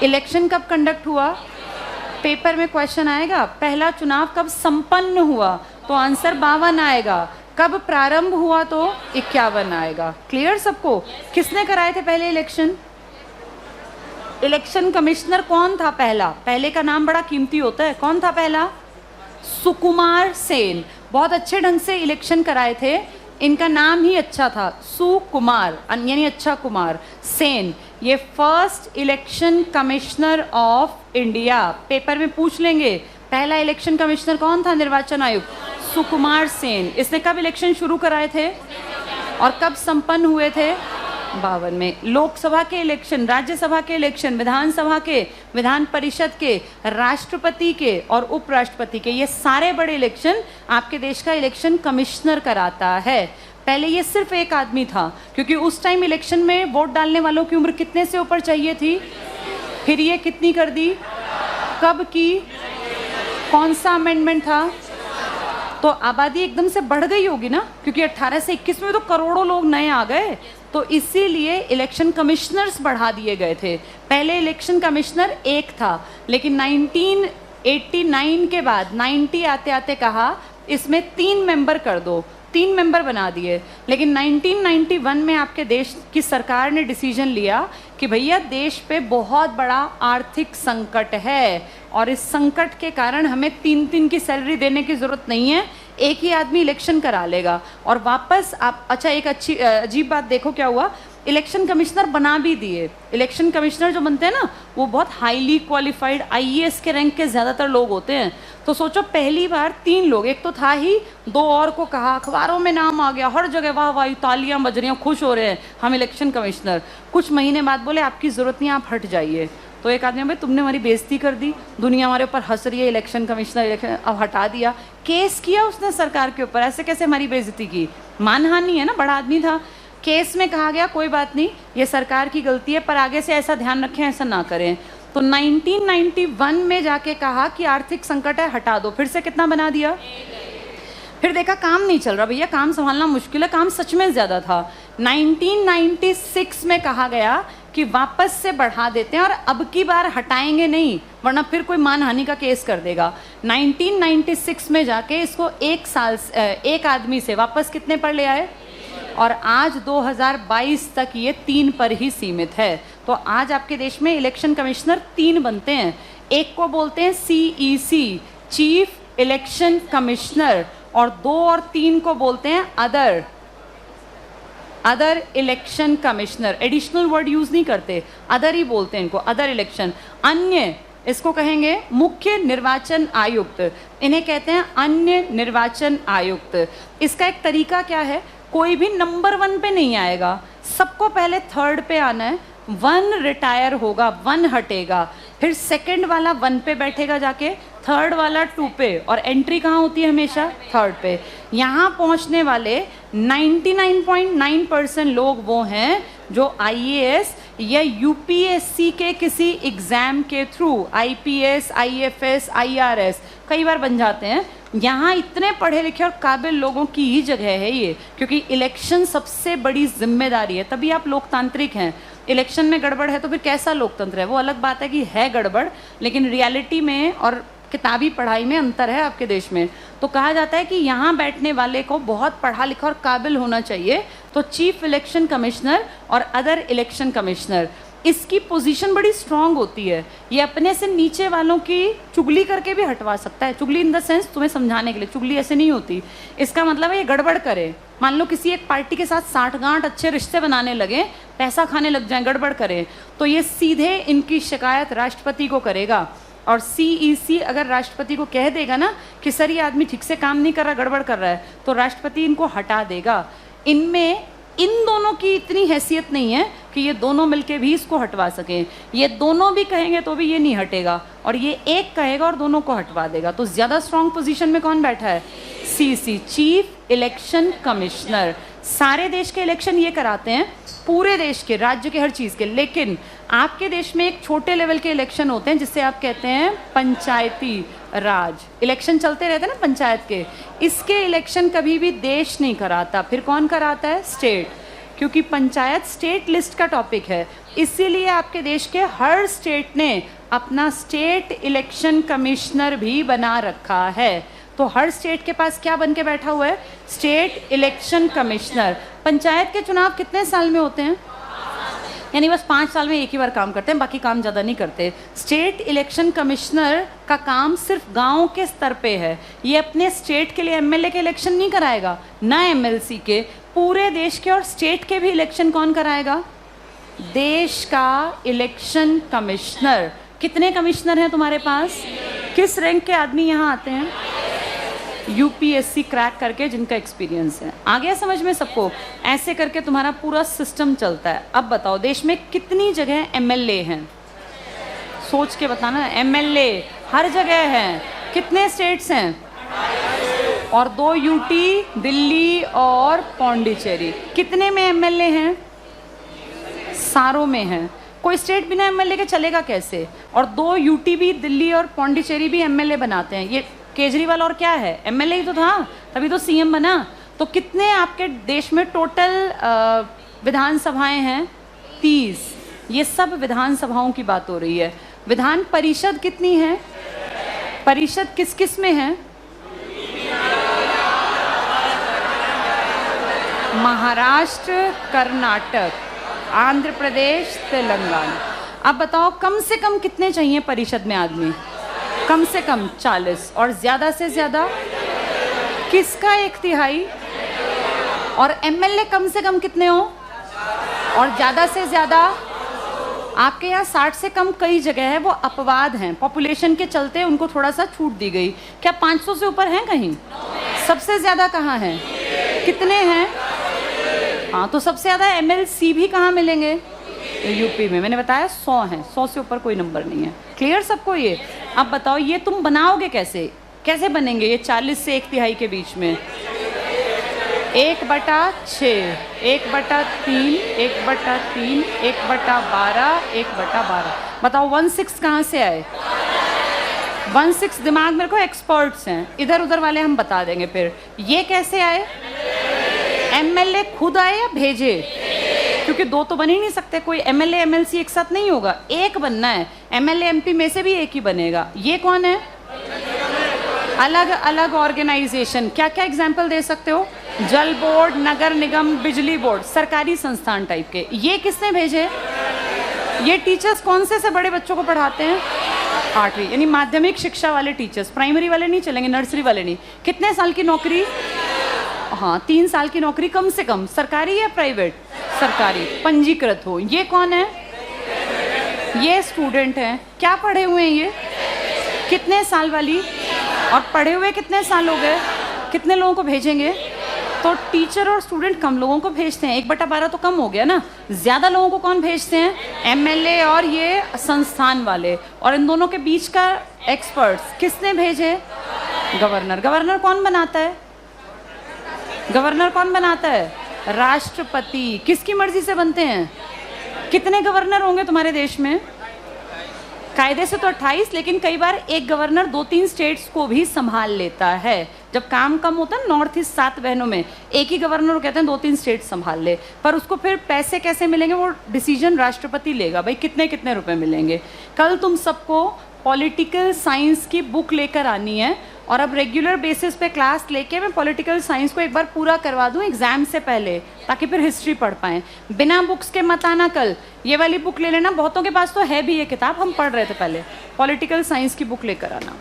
S1: इलेक्शन कब कंडक्ट हुआ? पेपर में क्वेश्चन आएगा, पहला चुनाव कब संपन्न हुआ? तो आंसर 52 आएगा। कब प्रारंभ हुआ? तो 51 आएगा। क्लियर सबको? किसने कराए थे पहले इलेक्शन? इलेक्शन कमिश्नर कौन था पहला? पहले का नाम बड़ा कीमती होता है। कौन था पहला? सुकुमार सेन। बहुत अच्छे ढंग से इलेक्शन कराए थे, इनका नाम ही अच्छा था, सुकुमार यानी अच्छा कुमार सेन। ये first election commissioner of India. Paper में पूछ लेंगे पहला इलेक्शन कमिश्नर कौन था निर्वाचन आयुक्त? सुकुमार सेन। इसने कब इलेक्शन शुरू कराए थे और कब संपन्न हुए थे? 52 में। लोकसभा के इलेक्शन, राज्यसभा के इलेक्शन, विधानसभा के, विधान परिषद के, राष्ट्रपति के और उपराष्ट्रपति के, ये सारे बड़े इलेक्शन आपके देश का इलेक्शन कमिश्नर कराता है। पहले ये सिर्फ एक आदमी था, क्योंकि उस टाइम इलेक्शन में वोट डालने वालों की उम्र कितने से ऊपर चाहिए थी, फिर ये कितनी कर दी, कब की, कौन सा अमेंडमेंट था? तो आबादी एकदम से बढ़ गई होगी ना, क्योंकि 18 से 21 में तो करोड़ों लोग नए आ गए, तो इसीलिए इलेक्शन कमिश्नर्स बढ़ा दिए गए थे। पहले इलेक्शन कमिश्नर एक था, लेकिन 1989 के बाद 90 आते आते कहा इसमें 3 मेंबर कर दो, 3 मेंबर बना दिए। लेकिन 1991 में आपके देश की सरकार ने डिसीजन लिया कि भैया देश पे बहुत बड़ा आर्थिक संकट है और इस संकट के कारण हमें 3-3 की सैलरी देने की ज़रूरत नहीं है, एक ही आदमी इलेक्शन करा लेगा। और वापस आप, अच्छा एक अच्छी अजीब बात देखो क्या हुआ, इलेक्शन कमिश्नर बना भी दिए। इलेक्शन कमिश्नर जो बनते हैं ना, वो बहुत हाईली क्वालिफाइड IAS के रैंक के ज़्यादातर लोग होते हैं। तो सोचो पहली बार 3 लोग, एक तो था ही, 2 और को कहा, अखबारों में नाम आ गया, हर जगह वाह वाह तालियां बज रही हैं, खुश हो रहे हैं हम इलेक्शन कमिश्नर। कुछ महीने बाद बोले आपकी ज़रूरत नहीं, आप हट जाइए। तो एक आदमी, भाई तुमने हमारी बेइज्जती कर दी, दुनिया हमारे ऊपर हंस रही है, इलेक्शन कमिश्नर इलेक्शन, अब हटा दिया। केस किया उसने सरकार के ऊपर, ऐसे कैसे हमारी बेइज्जती की, मानहानि है ना, बड़ा आदमी था। केस में कहा गया कोई बात नहीं, ये सरकार की गलती है, पर आगे से ऐसा ध्यान रखें, ऐसा ना करें। तो 1991 में जाके कहा कि आर्थिक संकट है, हटा दो। फिर से कितना बना दिया, फिर देखा काम नहीं चल रहा, भैया काम संभालना मुश्किल है, काम सच में ज़्यादा था। 1996 में कहा गया कि वापस से बढ़ा देते हैं और अब की बार हटाएंगे नहीं, वरना फिर कोई मानहानि का केस कर देगा। 1996 में जाके इसको 1 साल एक आदमी से वापस कितने पर ले आए, और आज 2022 तक ये 3 पर ही सीमित है। तो आज आपके देश में इलेक्शन कमिश्नर 3 बनते हैं। एक को बोलते हैं CEC, चीफ इलेक्शन कमिश्नर, और 2 और 3 को बोलते हैं other election commissioner. Additional word use नहीं करते, अदर ही बोलते हैं इनको, अदर इलेक्शन। अन्य इसको कहेंगे मुख्य निर्वाचन आयुक्त, इन्हें कहते हैं अन्य निर्वाचन आयुक्त। इसका एक तरीका क्या है, कोई भी नंबर 1 पे नहीं आएगा, सबको पहले 3rd पे आना है, 1 रिटायर होगा, 1 हटेगा, फिर 2nd वाला 1 पे बैठेगा जाके, 3rd वाला 2 पे, और एंट्री कहाँ होती है हमेशा 3rd पे। यहाँ पहुँचने वाले 99.9% लोग वो हैं जो IAS या UPSC के किसी एग्ज़ाम के थ्रू IPS, IFS, IRS कई बार बन जाते हैं। यहाँ इतने पढ़े लिखे और काबिल लोगों की ही जगह है ये, क्योंकि इलेक्शन सबसे बड़ी जिम्मेदारी है, तभी आप लोकतांत्रिक हैं। इलेक्शन में गड़बड़ है तो फिर कैसा लोकतंत्र है, वो अलग बात है कि है गड़बड़, लेकिन रियलिटी में और किताबी पढ़ाई में अंतर है आपके देश में। तो कहा जाता है कि यहाँ बैठने वाले को बहुत पढ़ा लिखा और काबिल होना चाहिए। तो चीफ इलेक्शन कमिश्नर और अदर इलेक्शन कमिश्नर, इसकी पोजीशन बड़ी स्ट्रांग होती है। ये अपने से नीचे वालों की चुगली करके भी हटवा सकता है। चुगली इन द सेंस तुम्हें समझाने के लिए, चुगली ऐसे नहीं होती, इसका मतलब है ये गड़बड़ करे। मान लो किसी एक पार्टी के साथ साठगांठ अच्छे रिश्ते बनाने लगे, पैसा खाने लग जाए, गड़बड़ करे, तो ये सीधे इनकी शिकायत राष्ट्रपति को करेगा। और CEC अगर राष्ट्रपति को कह देगा ना कि सर ये आदमी ठीक से काम नहीं कर रहा, गड़बड़ कर रहा है, तो राष्ट्रपति इनको हटा देगा। इनमें इन दोनों की इतनी हैसियत नहीं है कि ये दोनों मिलके भी इसको हटवा सकें। ये दोनों भी कहेंगे तो भी ये नहीं हटेगा, और ये एक कहेगा और दोनों को हटवा देगा। तो ज़्यादा स्ट्रॉन्ग पोजीशन में कौन बैठा है, CEC, चीफ इलेक्शन कमिश्नर। सारे देश के इलेक्शन ये कराते हैं, पूरे देश के, राज्य के, हर चीज़ के। लेकिन आपके देश में एक छोटे लेवल के इलेक्शन होते हैं जिससे आप कहते हैं पंचायती राज। इलेक्शन चलते रहते हैं ना पंचायत के, इसके इलेक्शन कभी भी देश नहीं कराता। फिर कौन कराता है, स्टेट, क्योंकि पंचायत स्टेट लिस्ट का टॉपिक है। इसीलिए आपके देश के हर स्टेट ने अपना स्टेट इलेक्शन कमिश्नर भी बना रखा है। तो हर स्टेट के पास क्या बन के बैठा हुआ है, स्टेट इलेक्शन कमिश्नर। पंचायत के चुनाव कितने साल में होते हैं, यानी बस 5 साल में एक ही बार काम करते हैं, बाकी काम ज़्यादा नहीं करते। स्टेट इलेक्शन कमिश्नर का काम सिर्फ गांव के स्तर पे है। ये अपने स्टेट के लिए MLA के इलेक्शन नहीं कराएगा, ना MLC के, पूरे देश के और स्टेट के भी इलेक्शन कौन कराएगा, देश का इलेक्शन कमिश्नर। कितने कमिश्नर हैं तुम्हारे पास, किस रैंक के आदमी यहाँ आते हैं, यूपीएससी क्रैक करके जिनका एक्सपीरियंस है। आ गया समझ में सबको? ऐसे करके तुम्हारा पूरा सिस्टम चलता है। अब बताओ देश में कितनी जगह एमएलए हैं? सोच के बताना। एमएलए हर जगह हैं। कितने स्टेट्स हैं? और 2 यूटी, दिल्ली और पौंडीचेरी। कितने में एमएलए हैं? सारों में हैं। कोई स्टेट बिना एमएलए के चलेगा कैसे? और 2 यूटी भी, दिल्ली और पौंडीचेरी भी एमएलए बनाते हैं। ये केजरीवाल और क्या है? एमएलए ही तो था, तभी तो सीएम बना। तो कितने आपके देश में टोटल विधानसभाएं हैं? 30। ये सब विधानसभाओं की बात हो रही है। विधान परिषद कितनी है? परिषद किस किस में है? महाराष्ट्र, कर्नाटक, आंध्र प्रदेश, तेलंगाना। अब बताओ कम से कम कितने चाहिए परिषद में आदमी? कम से कम 40। और ज़्यादा से ज़्यादा किसका 1/3? और एमएलए कम से कम कितने हो? और ज़्यादा से ज़्यादा आपके यहाँ 60 से कम कई जगह है, वो अपवाद हैं। पॉपुलेशन के चलते उनको थोड़ा सा छूट दी गई। क्या 500 से ऊपर हैं कहीं? सबसे ज़्यादा कहाँ हैं? कितने हैं? हाँ, तो सबसे ज़्यादा एमएलसी भी कहाँ मिलेंगे? यूपी में। मैंने बताया 100 हैं। 100 से ऊपर कोई नंबर नहीं है। क्लियर सबको ये? अब बताओ ये तुम बनाओगे कैसे? कैसे बनेंगे ये 40 से 1/3 के बीच में? 1/6, 1/3, 1/3, 1/12, 1/12। बताओ 1/6 कहाँ से आए? 1/6 दिमाग मेरे को एक्सपर्ट्स हैं, इधर उधर वाले हम बता देंगे। फिर ये कैसे आए? एमएलए खुद आए या भेजे? क्योंकि 2 तो बन ही नहीं सकते। कोई एमएलए एमएलसी एक साथ नहीं होगा, एक बनना है। एमएलए एमपी में से भी एक ही बनेगा। ये कौन है? अलग अलग ऑर्गेनाइजेशन। क्या क्या एग्जाम्पल दे सकते हो? जल बोर्ड, नगर निगम, बिजली बोर्ड, सरकारी संस्थान टाइप के। ये किसने भेजे? ये टीचर्स कौन से बड़े बच्चों को पढ़ाते हैं? 8वीं, यानी माध्यमिक शिक्षा वाले टीचर्स। प्राइमरी वाले नहीं चलेंगे, नर्सरी वाले नहीं। कितने साल की नौकरी? हाँ, 3 साल की नौकरी कम से कम। सरकारी या प्राइवेट? सरकारी, पंजीकृत हो। ये कौन है? ये स्टूडेंट हैं। क्या पढ़े हुए हैं ये? कितने साल वाली? और पढ़े हुए कितने साल हो गए? कितने लोगों को भेजेंगे? तो टीचर और स्टूडेंट कम लोगों को भेजते हैं। 1/12 तो कम हो गया ना। ज़्यादा लोगों को कौन भेजते हैं? एमएलए और ये संस्थान वाले। और इन दोनों के बीच का एक्सपर्ट्स किसने भेजे? गवर्नर। गवर्नर कौन बनाता है? गवर्नर कौन बनाता है? राष्ट्रपति। किसकी मर्जी से बनते हैं? कितने गवर्नर होंगे तुम्हारे देश में? कायदे से तो 28, लेकिन कई बार एक गवर्नर 2-3 स्टेट्स को भी संभाल लेता है। जब काम कम होता है, नॉर्थ ईस्ट 7 बहनों में एक ही गवर्नर कहते हैं 2-3 स्टेट संभाल ले। पर उसको फिर पैसे कैसे मिलेंगे वो डिसीजन राष्ट्रपति लेगा। भाई कितने कितने रुपए मिलेंगे। कल तुम सबको पॉलिटिकल साइंस की बुक लेकर आनी है, और अब रेगुलर बेसिस पे क्लास लेके मैं पॉलिटिकल साइंस को एक बार पूरा करवा दूं एग्जाम से पहले, ताकि फिर हिस्ट्री पढ़ पाएं। बिना बुक्स के मत आना कल। ये वाली बुक ले लेना, बहुतों के पास तो है भी ये किताब, हम पढ़ रहे थे पहले। पॉलिटिकल साइंस की बुक लेकर आना।